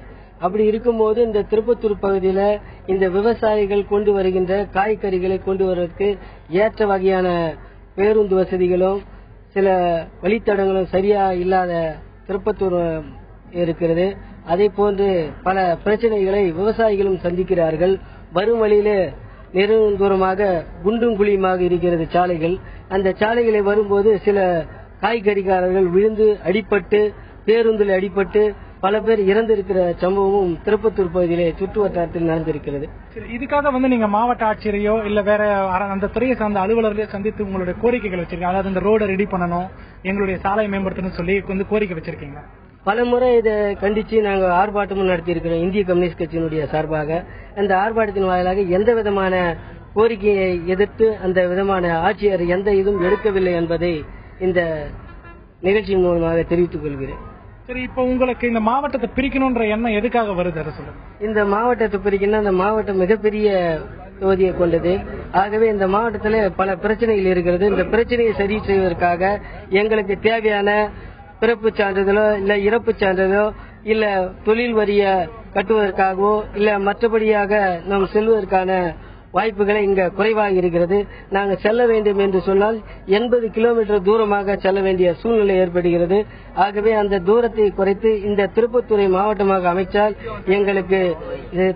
அப்படி இருக்கும்போது இந்த திருப்பத்தூர் பகுதியில இந்த விவசாயிகள் கொண்டு வருகின்ற காய்கறிகளை கொண்டு வருவதற்கு ஏற்ற வகையான பேருந்து வசதிகளும் சில வழித்தடங்களும் சரியா இல்லாத திருப்பத்தூர் இருக்கிறது. அதே போன்று பல பிரச்சனைகளை விவசாயிகளும் சந்திக்கிறார்கள். வரும் வழியிலே நெடுந்தூரமாக குண்டும் குழியுமாக இருக்கிறது சாலைகள். அந்த சாலைகளை வரும்போது சில காய்கறிக்காரர்கள் விழுந்து அடிபட்டு, பேருந்தில் அடிபட்டு பல பேர் இறந்திருக்கிற சம்பவமும் திருப்பத்தூர் பகுதியிலே சுற்று வட்டாரத்தில் நடந்திருக்கிறது. இதுக்காக நீங்க மாவட்ட ஆட்சியரையோ இல்ல வேற அந்த துறையை சார்ந்த அலுவலர்களையோ சந்தித்து உங்களுடைய கோரிக்கைகள் வச்சிருக்கீங்க? அதாவது இந்த ரோடை ரெடி பண்ணணும், எங்களுடைய சாலை மேம்படுத்தணும் சொல்லி கோரிக்கை வச்சிருக்கீங்க? பல முறை இதை கண்டிச்சு நாங்க ஆர்ப்பாட்டமும் நடத்தி இருக்கிறோம் இந்திய கம்யூனிஸ்ட் கட்சியினுடைய சார்பாக. அந்த ஆர்ப்பாட்டத்தின் வாயிலாக எந்த விதமான கோரிக்கையை எதிர்த்து அந்த விதமான ஆட்சியர் எந்த இதுவும் எடுக்கவில்லை என்பதை இந்த நிகழ்ச்சியின் மூலமாக தெரிவித்துக் கொள்கிறேன். சரி, இப்ப உங்களுக்கு இந்த மாவட்டத்தை பிரிக்கணும்ன்ற எண்ணம் எதுக்காக வருது சொல்லுங்க? இந்த மாவட்டத்தை பிரிக்கணும், இந்த மாவட்டம் மிகப்பெரிய தொகுதியை கொண்டது. ஆகவே இந்த மாவட்டத்தில் பல பிரச்சனைகள் இருக்கிறது. இந்த பிரச்சனையை சரி செய்வதற்காக எங்களுக்கு தேவையான பிறப்பு சான்றிதழோ இல்ல இறப்பு சான்றிதழோ இல்ல தொழில் வரிய கட்டுவதற்காகவோ இல்ல மற்றபடியாக நாம் செல்வதற்கான வாய்ப்புகளை இங்க குறைவாக இருக்கிறது. நாங்கள் செல்ல வேண்டும் என்று சொன்னால் 80 கிலோமீட்டர் தூரமாக செல்ல வேண்டிய சூழ்நிலை ஏற்படுகிறது. ஆகவே அந்த தூரத்தை குறைத்து இந்த திருப்பத்தூரை மாவட்டமாக அமைத்தால் எங்களுக்கு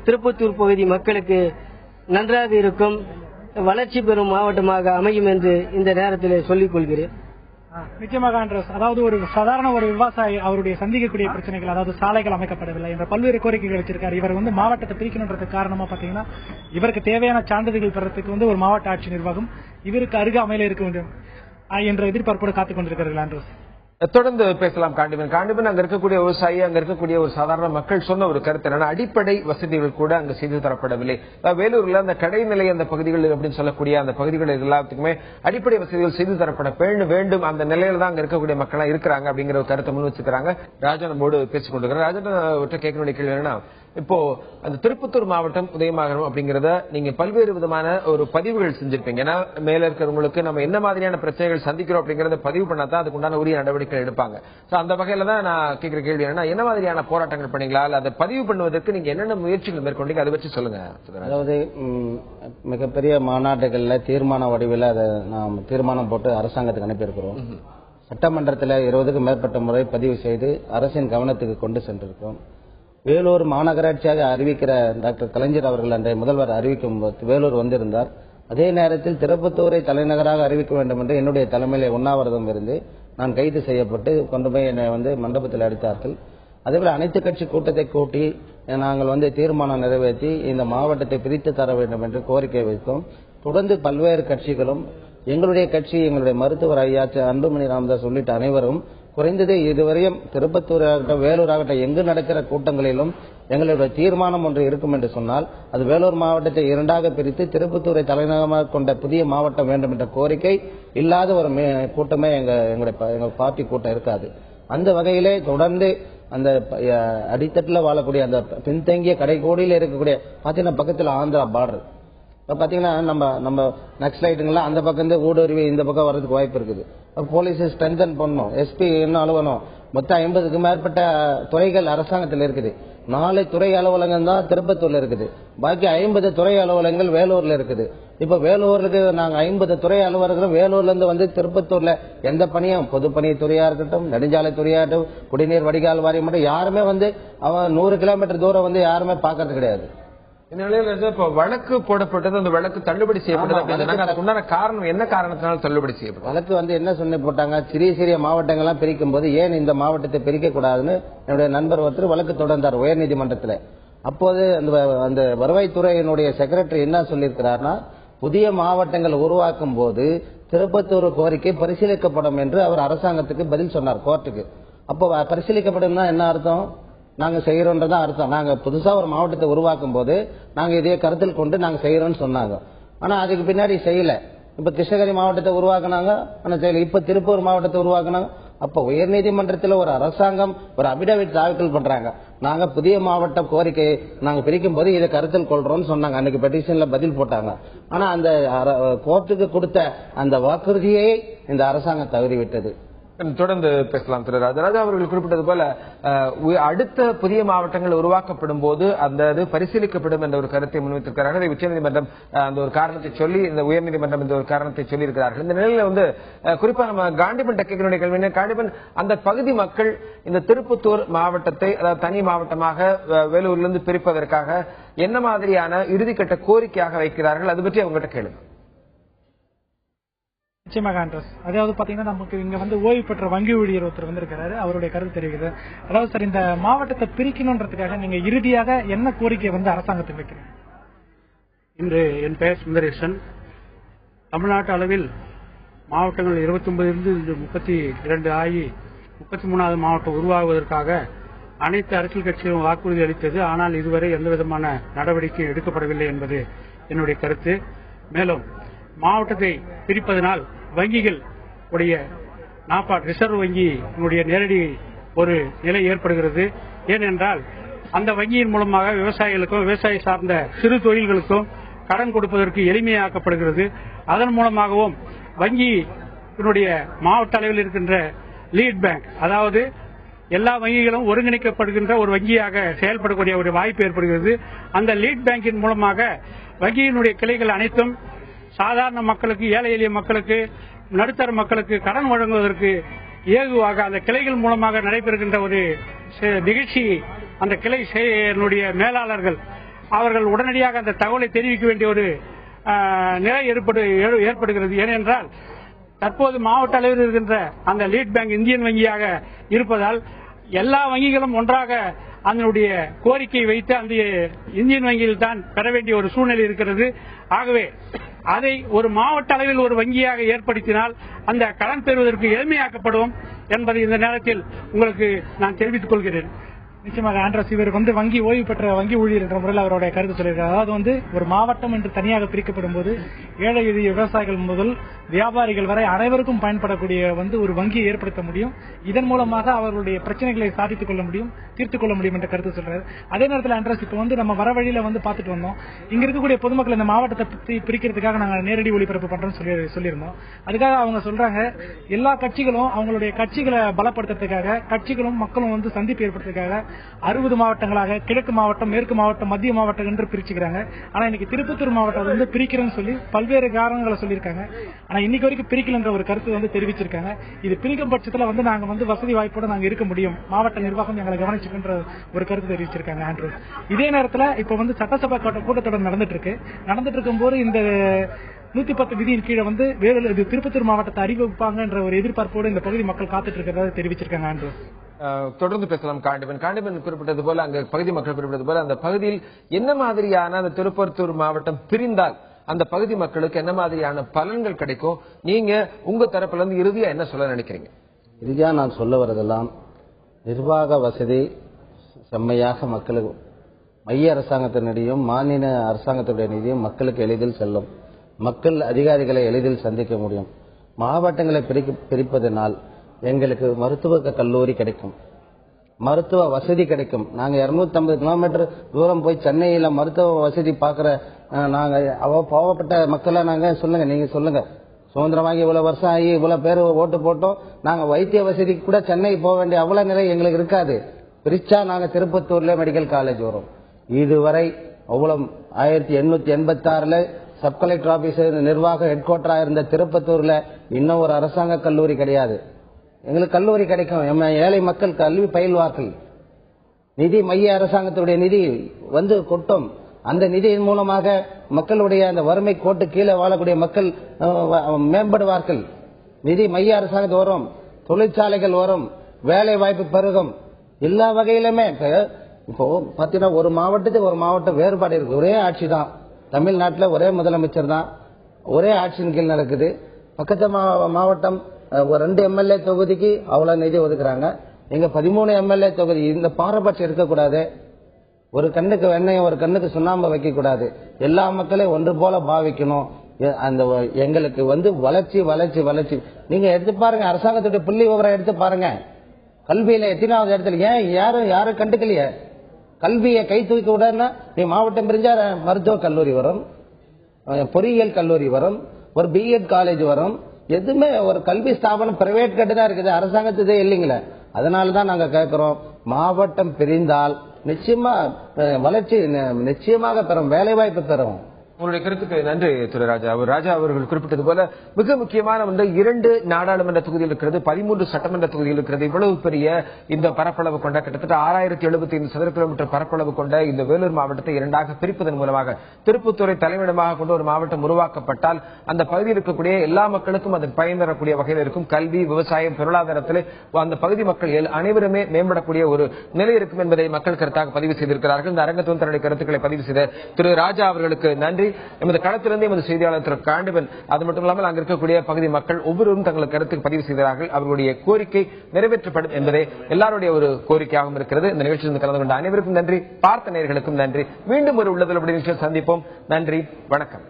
திருப்பத்தூர் பகுதி மக்களுக்கு நன்றாக இருக்கும், வளர்ச்சி பெறும் மாவட்டமாக அமையும் என்று இந்த நேரத்தில் சொல்லிக் கொள்கிறேன். நிச்சயமாக ஆண்ட்ரஸ், அதாவது ஒரு சாதாரண ஒரு விவசாயி அவருடைய சந்திக்கக்கூடிய பிரச்சனைகள், அதாவது சாலைகள் அமைக்கப்படவில்லை என்ற பல்வேறு கோரிக்கைகள் வச்சிருக்காரு. இவர் மாவட்டத்தை பிரிக்கணுன்றதுக்கு காரணமா பாத்தீங்கன்னா இவருக்கு தேவையான சான்றிதழ்கள் பெறத்துக்கு ஒரு மாவட்ட ஆட்சி நிர்வாகம் இவருக்கு அருகாமையில இருக்க வேண்டும் என்ற எதிர்பார்ப்போடு காத்துக் கொண்டிருக்கிறார்கள். ஆண்ட்ரஸ், தொடர்ந்து பேசலாம். காண்டிமன் அங்க இருக்கக்கூடிய விவசாயி, அங்க இருக்கக்கூடிய ஒரு சாதாரண மக்கள் சொன்ன ஒரு கருத்து என்னன்னா அடிப்படை வசதிகள் கூட அங்க செய்து தரப்படவில்லை. வேலூர்ல அந்த கடைநிலை அந்த பகுதிகள் அப்படின்னு சொல்லக்கூடிய அந்த பகுதிகள் எல்லாத்துக்குமே அடிப்படை வசதிகள் செய்து தரப்பட வேண்டும். அந்த நிலையில தான் அங்க இருக்கக்கூடிய மக்கள் இருக்கிறாங்க அப்படிங்கிற ஒரு கருத்தை முன் வச்சுக்கிறாங்க. ராஜா நம்மோடு பேசிக் கொண்டிருக்கிறார். ராஜா கேட்க வேண்டிய கேள்வி என்னன்னா, இப்போ அந்த திருப்பத்தூர் மாவட்டம் உதயமாகணும் அப்படிங்கறத நீங்க பல்வேறு விதமான ஒரு பதிவுகள் செஞ்சிருப்பீங்க. ஏன்னா மேல இருக்கிறவங்களுக்கு நம்ம என்ன மாதிரியான பிரச்சனைகள் சந்திக்கிறோம் அப்படிங்கறத பதிவு பண்ணாதான் அதுக்கு உண்டான உரிய நடவடிக்கை எடுப்பாங்க. அந்த வகையில தான் நான் கேட்கிற கேள்வி என்னன்னா, என்ன மாதிரியான போராட்டங்கள் பண்ணீங்களா, அதை பதிவு பண்ணுவதற்கு நீங்க என்னென்ன முயற்சிகள் மேற்கொண்டீங்க, அதை வச்சு சொல்லுங்க. அதாவது மிகப்பெரிய மாநாட்டுகள்ல தீர்மான வடிவில் அதை நாம் தீர்மானம் போட்டு அரசாங்கத்துக்கு அனுப்பியிருக்கிறோம். சட்டமன்றத்தில் 20க்கும் மேற்பட்ட முறை பதிவு செய்து அரசின் கவனத்துக்கு கொண்டு சென்றிருக்கிறோம். வேலூர் மாநகராட்சியாக அறிவிக்கிற டாக்டர் கலைஞர் அவர்கள் அன்றைய முதல்வர் அறிவிக்கும் போது வேலூர் வந்திருந்தார். அதே நேரத்தில் திருப்பத்தூரை தலைநகராக அறிவிக்க வேண்டும் என்று என்னுடைய தலைமையிலே உண்ணாவிரதம் இருந்து நான் கைது செய்யப்பட்டு கொண்டு போய் என்னை மண்டபத்தில் அடித்தார்கள். அதேபோல அனைத்து கட்சி கூட்டத்தை கூட்டி நாங்கள் தீர்மானம் நிறைவேற்றி இந்த மாவட்டத்தை பிரித்து தர வேண்டும் என்று கோரிக்கை வைத்தோம். தொடர்ந்து பல்வேறு கட்சிகளும் எங்களுடைய கட்சி, எங்களுடைய மருத்துவர் ஐயா அன்புமணி ராமதாஸ் உள்ளிட்ட அனைவரும் குறைந்தது இதுவரையும் திருப்பத்தூர் ஆகட்டும் வேலூர் ஆகட்டும் எங்கு நடக்கிற கூட்டங்களிலும் எங்களுடைய தீர்மானம் ஒன்று இருக்கும் என்று சொன்னால் அது வேலூர் மாவட்டத்தை 2ஆக பிரித்து திருப்பத்தூரை தலைநகரமாக கொண்ட புதிய மாவட்டம் வேண்டும் என்ற கோரிக்கை இல்லாத ஒரு கூட்டமே எங்க பார்ட்டி கூட்டம் இருக்காது. அந்த வகையிலே தொடர்ந்து அந்த அடித்தட்டில் வாழக்கூடிய அந்த பின்தங்கிய கடைக்கோடியில் இருக்கக்கூடிய பாத்தீங்கன்னா பக்கத்தில் ஆந்திரா பார்டர் இப்ப பாத்தீங்கன்னா நம்ம நக்சலைட்டுங்கெல்லாம் அந்த பக்கம் ஊடுருவி இந்த பக்கம் வர்றதுக்கு வாய்ப்பு இருக்குது. போலீஸ் ஸ்ட்ரென்தன் பண்ணணும், எஸ்பி இன்னும் அலுவலகம், மொத்தம் 50க்கும் மேற்பட்ட துறைகள் அரசாங்கத்தில் இருக்குது. 4 துறை அலுவலகம் தான் திருப்பத்தூர்ல இருக்குது, பாக்கி 50 துறை அலுவலகங்கள் வேலூர்ல இருக்குது. இப்ப வேலூருக்கு நாங்க 50 துறை அலுவலர்களும் வேலூர்ல இருந்து வந்து திருப்பத்தூர்ல எந்த பணியும் பொதுப்பணித்துறையா இருக்கட்டும், நெடுஞ்சாலைத்துறையா இருக்கட்டும், குடிநீர் வடிகால் வாரியம் மட்டும் யாருமே வந்து அவன் 100 கிலோமீட்டர் தூரம் வந்து யாருமே பாக்குறது கிடையாது. இந்த நிலையில இப்ப வழக்கு போடப்பட்டது, அந்த வழக்கு தள்ளுபடி செய்யப்பட்டது. அதுக்கு உண்டான காரணம் என்ன? காரணத்தினால தள்ளுபடி செய்யப்படும் வழக்கு வந்து என்ன சொன்ன போட்டாங்க, சிறிய மாவட்டங்கள்லாம் பிரிக்கும் போது ஏன் இந்த மாவட்டத்தை பிரிக்க கூடாதுன்னு என்னுடைய நண்பர் ஒருத்தர் வழக்கு தொடர்ந்தார் உயர்நீதிமன்றத்தில். அப்போது அந்த வருவாய்த்துறையினுடைய செக்ரட்டரி என்ன சொல்லியிருக்கிறார்னா, புதிய மாவட்டங்கள் உருவாக்கும் போது திருப்பத்தூர் கோரிக்கை பரிசீலிக்கப்படும் என்று அவர் அரசாங்கத்துக்கு பதில் சொன்னார் கோர்ட்டுக்கு. அப்போ பரிசீலிக்கப்படும் என்ன அர்த்தம்? நாங்க செய்யறோம்ன்றதான் அர்த்தம். நாங்க புதுசா ஒரு மாவட்டத்தை உருவாக்கும் போது நாங்க இதையே கருத்தில் கொண்டு நாங்க செய்யறோம்னு சொன்னாங்க. ஆனா அதுக்கு பின்னாடி செய்யல. இப்ப கிருஷ்ணகிரி மாவட்டத்தை உருவாக்குனாங்க, ஆனா செய்யல. இப்ப திருப்பூர் மாவட்டத்தை உருவாக்குனாங்க. அப்ப உயர்நீதிமன்றத்தில் ஒரு அரசாங்கம் ஒரு அபிடவிட் தாக்கல் பண்றாங்க, நாங்க புதிய மாவட்ட கோரிக்கை நாங்க பிரிக்கும் போது இதை கருத்தில் கொள்றோம்னு சொன்னாங்க. அன்னைக்கு பெட்டிஷன்ல பதில் போட்டாங்க. ஆனா அந்த கோர்ட்டுக்கு கொடுத்த அந்த வாக்குறுதியை இந்த அரசாங்கம் தவறிவிட்டது. தொடர்ந்து பேசலாம் திரு ராஜராஜா அவர்கள் குறிப்பிட்டது போல அடுத்த புதிய மாவட்டங்கள் உருவாக்கப்படும் போது அந்த பரிசீலிக்கப்படும் என்ற ஒரு கருத்தை முன்வைத்திருக்கிறார்கள். இதை உச்சநீதிமன்றம் அந்த ஒரு காரணத்தை சொல்லி, இந்த உயர்நீதிமன்றம் இந்த ஒரு காரணத்தை சொல்லி இருக்கிறார்கள். இந்த நிலையில வந்து குறிப்பா நம்ம காண்டிபன் டெக்கினுடைய கேள்வி, காண்டிபன் அந்த பகுதி மக்கள் இந்த திருப்பத்தூர் மாவட்டத்தை அதாவது தனி மாவட்டமாக வேலூரிலிருந்து பிரிப்பதற்காக என்ன மாதிரியான இறுதிக்கட்ட கோரிக்கையாக வைக்கிறார்கள், அது பற்றி அவங்ககிட்ட கேளுங்க. நிச்சயமாக ஆண்ட்ரஸ், அதாவது பாத்தீங்கன்னா நமக்கு இங்க வந்து ஓய்வு பெற்ற வங்கி ஊழியர் ஒருத்தர் வந்திருக்கிறாரு. அவருடைய கருத்து தெரிவிக்கிறது. அதாவது சார், இந்த மாவட்டத்தை பிரிக்கணும்ன்றதுக்காக நீங்க இறுதியாக என்ன கோரிக்கை வந்து அரசாங்கத்துக்கு வைக்கிறீங்க? இன்று என் பெயர் சுந்தரேசன். தமிழ்நாட்டு அளவில் மாவட்டங்கள் 29 32 ஆகி 33வது மாவட்டம் உருவாகுவதற்காக அனைத்து அரசியல் கட்சிகளும் வாக்குறுதி அளித்தது. ஆனால் இதுவரை எந்தவிதமான நடவடிக்கை எடுக்கப்படவில்லை என்பது என்னுடைய கருத்து. மேலும் மாவட்டத்தை பிரிப்பதனால் வங்கிகள் உடைய நாபார்ட் ரிசர்வ் வங்கியினுடைய நேரடி ஒரு நிலை ஏற்படுகிறது. ஏனென்றால் அந்த வங்கியின் மூலமாக விவசாயிகளுக்கும் விவசாய சார்ந்த சிறு தொழில்களுக்கும் கடன் கொடுப்பதற்கு எளிமையாக்கப்படுகிறது. அதன் மூலமாகவும் வங்கியினுடைய மாவட்ட அளவில் இருக்கின்ற லீட் பேங்க், அதாவது எல்லா வங்கிகளும் ஒருங்கிணைக்கப்படுகின்ற ஒரு வங்கியாக செயல்படக்கூடிய ஒரு வாய்ப்பு ஏற்படுகிறது. அந்த லீட் பேங்கின் மூலமாக வங்கியினுடைய கிளைகள் அனைத்தும் சாதாரண மக்களுக்கு, ஏழை எளிய மக்களுக்கு, நடுத்தர மக்களுக்கு கடன் வழங்குவதற்கு ஏதுவாக அந்த கிளைகள் மூலமாக நடைபெறுகின்ற ஒரு நிகழ்ச்சி. அந்த கிளை மேலாளர்கள் அவர்கள் உடனடியாக அந்த தகவலை தெரிவிக்க வேண்டிய ஒரு நிலை ஏற்படுகிறது. ஏனென்றால் தற்போது மாவட்ட அளவில் இருக்கின்ற அந்த லீட் பேங்க் இந்தியன் வங்கியாக இருப்பதால் எல்லா வங்கிகளும் ஒன்றாக அதனுடைய கோரிக்கை வைத்து அந்த இந்தியன் வங்கியில் தான் பெற வேண்டிய ஒரு சூழ்நிலை இருக்கிறது. ஆகவே அதை ஒரு மாவட்ட அளவில் ஒரு வங்கியாக ஏற்படுத்தினால் அந்த கடன் பெறுவதற்கு எளிமையாக்கப்படும் என்பதை இந்த நேரத்தில் உங்களுக்கு நான் தெரிவித்துக் கொள்கிறேன். நிச்சயமாக ஆண்ட்ரஸ், இவர் வந்து வங்கி ஓய்வு பெற்ற வங்கி ஊழியர் என்ற முறையில் அவருடைய கருத்து சொல்லியிருக்கார். அதாவது வந்து ஒரு மாவட்டம் என்று தனியாக பிரிக்கப்படும் போது ஏழை எளிய விவசாயிகள் முதல் வியாபாரிகள் வரை அனைவருக்கும் பயன்படக்கூடிய வந்து ஒரு வங்கியை ஏற்படுத்த முடியும். இதன் மூலமாக அவர்களுடைய பிரச்சனைகளை சாதித்துக் கொள்ள முடியும், தீர்த்துக் கொள்ள முடியும் என்ற கருத்து சொல்றாரு. அதே நேரத்தில் ஆண்ட்ரஸ், இப்ப வந்து நம்ம வர வழியில வந்து பாத்துட்டு வந்தோம், இங்க இருக்கக்கூடிய பொதுமக்கள் இந்த மாவட்டத்தை பிரிக்கிறதுக்காக நாங்கள் நேரடி ஒளிபரப்பு பண்றோம்னு சொல்லியிருந்தோம். அதுக்காக அவங்க சொல்றாங்க, எல்லா கட்சிகளும் அவங்களுடைய கட்சிகளை பலப்படுத்துறதுக்காக கட்சிகளும் மக்களும் வந்து சந்திப்பு ஏற்படுத்துறதுக்காக 60 மாவட்டங்களாக கிழக்கு மாவட்டம், மேற்கு மாவட்டம், மத்திய மாவட்டம் என்று பிரிச்சுக்கிறாங்க. ஆனா இன்னைக்கு திருப்பத்தூர் மாவட்டம் வந்து பிரிக்கிறேன்னு சொல்லி பல்வேறு காரணங்களை சொல்லியிருக்காங்க. ஆனா இன்னைக்கு வரைக்கும் பிரிக்கலன்ற ஒரு கருத்து வந்து தெரிவிச்சிருக்காங்க. இது பிரிக்கும் பட்சத்துல வந்து நாங்க வந்து வசதி வாய்ப்போட நாங்க இருக்க முடியும், மாவட்ட நிர்வாகம் எங்களை கவனிச்சுக்கின்ற ஒரு கருத்து தெரிவிச்சிருக்காங்க ஆண்ட்ரூஸ். இதே நேரத்தில் இப்ப வந்து சட்டசபை கூட்டத்தொடர் நடந்துட்டு இருக்கும்போது இந்த 110 விதியின் கீழே வந்து திருப்பத்தூர் மாவட்டத்தை அறிவிப்பாங்க என்ற ஒரு எதிர்பார்ப்போடு இந்த பகுதி மக்கள் காத்துட்டு இருக்கிறதா தெரிவிச்சிருக்காங்க ஆண்ட்ரூஸ். தொடர்ந்து பேசலாம். காண்டிபன் குறிப்பிட்டது போல, அங்க பகுதி மக்கள் குறிப்பிட்டது போல, அந்த பகுதியில் என்ன மாதிரியான அந்த திருப்பத்தூர் மாவட்டம் பிரிந்தால் அந்த பகுதி மக்களுக்கு என்ன மாதிரியான பலன்கள் கிடைக்கும், நீங்க உங்க தரப்புல இருந்து இறுதியா என்ன சொல்ல நினைக்கிறீங்க? இறுதியா நான் சொல்ல வரதெல்லாம், நிர்வாக வசதி செம்மையாக மக்களுக்கு மைய அரசாங்கத்தின் நிதியும் மாநில அரசாங்கத்துடைய நிதியும் மக்களுக்கு எளிதில் செல்லும். மக்கள் அதிகாரிகளை எளிதில் சந்திக்க முடியும். மாவட்டங்களை பிரிப்பதனால் எங்களுக்கு மருத்துவ கல்லூரி கிடைக்கும், மருத்துவ வசதி கிடைக்கும். நாங்க 250 கிலோமீட்டர் தூரம் போய் சென்னையில மருத்துவ வசதி பாக்குற நாங்க பாவப்பட்ட மக்களை நாங்க சொல்லுங்க, நீங்க சொல்லுங்க, சுதந்திரமாகி இவ்வளவு வருஷம் ஆகி இவ்வளவு பேர் ஓட்டு போட்டோம், நாங்க வைத்திய வசதிக்கு கூட சென்னை போக வேண்டிய அவ்வளவு நிலை எங்களுக்கு இருக்காது. பிரிச்சா நாங்க திருப்பத்தூர்ல மெடிக்கல் காலேஜ் வரும். இதுவரை அவ்வளவு 1886 சப் கலெக்டர் ஆபீஸ் நிர்வாக ஹெட் குவார்டரா இருந்த திருப்பத்தூர்ல இன்னும் ஒரு அரசாங்க கல்லூரி கிடையாது. எங்களுக்கு கல்லூரி கிடைக்கும், ஏழை மக்கள் கல்வி பயில்வார்கள். நிதி மைய அரசாங்கத்துடைய நிதி வந்து கொட்டும். அந்த நிதியின் மூலமாக மக்களுடைய அந்த வறுமை கோட்டு கீழே வாழக்கூடிய மக்கள் மேம்படுவார்கள். நிதி மைய அரசாங்கத்து வரும், தொழிற்சாலைகள் வரும், வேலை வாய்ப்பு பெருகும், எல்லா வகையிலுமே. இப்போ பாத்தீங்கன்னா ஒரு மாவட்டத்துக்கு ஒரு மாவட்டம் வேறுபாடு இருக்கு. ஒரே ஆட்சி தான் தமிழ்நாட்டில், ஒரே முதலமைச்சர் தான், ஒரே ஆட்சியின் கீழ் நடக்குது. பக்கத்து மாவட்டம் ஒரு 2 எம்எல்ஏ தொகுதிக்கு அவ்வளவு நிதி ஒதுக்குறாங்க. இங்க 13 எம்எல்ஏ தொகுதி. இந்த பாரபட்சம் இருக்கக்கூடாது. ஒரு கண்ணுக்கு வெண்ணெய் ஒரு கண்ணுக்கு சுண்ணாம்பு வைக்க கூடாது. எல்லா மக்களையும் ஒன்று போல பாவிக்கணும். அந்த எங்களுக்கு வளர்ச்சி வளர்ச்சி வளர்ச்சி. நீங்க எடுத்து பாருங்க, அரசாங்கத்துடைய புள்ளி விவரம் எடுத்து பாருங்க. கல்வியில எத்தனாவது இடத்துல, ஏன் யாரும் கண்டுக்கலையே? கல்வியை கை தூக்கி விடனா நீ மாவட்டம் பிரிஞ்சா மருத்துவ கல்லூரி வரும், பொறியியல் கல்லூரி வரும், ஒரு பிஎட் காலேஜ் வரும். எதுவுமே ஒரு கல்வி ஸ்தாபனம் பிரைவேட் கட்டு தான் இருக்குது, அரசாங்கத்துதே இல்லைங்களே. அதனாலதான் நாங்க கேட்கிறோம், மாவட்டம் பிரிந்தால் நிச்சயமா வளர்ச்சி நிச்சயமாக பெறும், வேலை வாய்ப்பு பெறும். உங்களுடைய கருத்துக்கு நன்றி திரு ராஜா. ராஜா அவர்கள் குறிப்பிட்டது போல மிக முக்கியமான 2 நாடாளுமன்ற தொகுதியில் இருக்கிறது, 13 சட்டமன்ற தொகுதியில் இருக்கிறது. இவ்வளவு பெரிய இந்த பரப்பளவு கொண்ட கிட்டத்தட்ட 6075 சதுர கிலோமீட்டர் பரப்பளவு கொண்ட இந்த வேலூர் மாவட்டத்தை 2ஆக பிரிப்பதன் மூலமாக திருப்பத்தூரை தலைமையிடமாக கொண்டு ஒரு மாவட்டம் உருவாக்கப்பட்டால் அந்த பகுதியில் இருக்கக்கூடிய எல்லா மக்களுக்கும் அதன் பயன் தரக்கூடிய வகையில் இருக்கும். கல்வி, விவசாயம், பொருளாதாரத்தில் அந்த பகுதி மக்கள் அனைவருமே மேம்படக்கூடிய ஒரு நிலை இருக்கும் என்பதை மக்கள் கருத்தாக பதிவு செய்திருக்கிறார்கள். இந்த அரங்கத்துடன் தன்னுடைய கருத்துக்களை பதிவு செய்த திரு ராஜா அவர்களுக்கு நன்றி. எமது களத்திலிருந்து எமது செய்தியாளர் திரு காண்டிபன், அது மட்டும் இல்லாமல் அங்கு இருக்கக்கூடிய பகுதி மக்கள் ஒவ்வொருவரும் தங்கள் கருத்துக்கு பதிவு செய்கிறார்கள். அவர்களுடைய கோரிக்கை நிறைவேற்றப்படும் என்பதே எல்லாருடைய ஒரு கோரிக்கையாகவும் இருக்கிறது. இந்த நிகழ்ச்சியில் கலந்து கொண்ட அனைவருக்கும் நன்றி, பார்த்த நேயர்களுக்கும் நன்றி. மீண்டும் ஒரு உள்ளதில் நிகழ்ச்சியில் சந்திப்போம். நன்றி, வணக்கம்.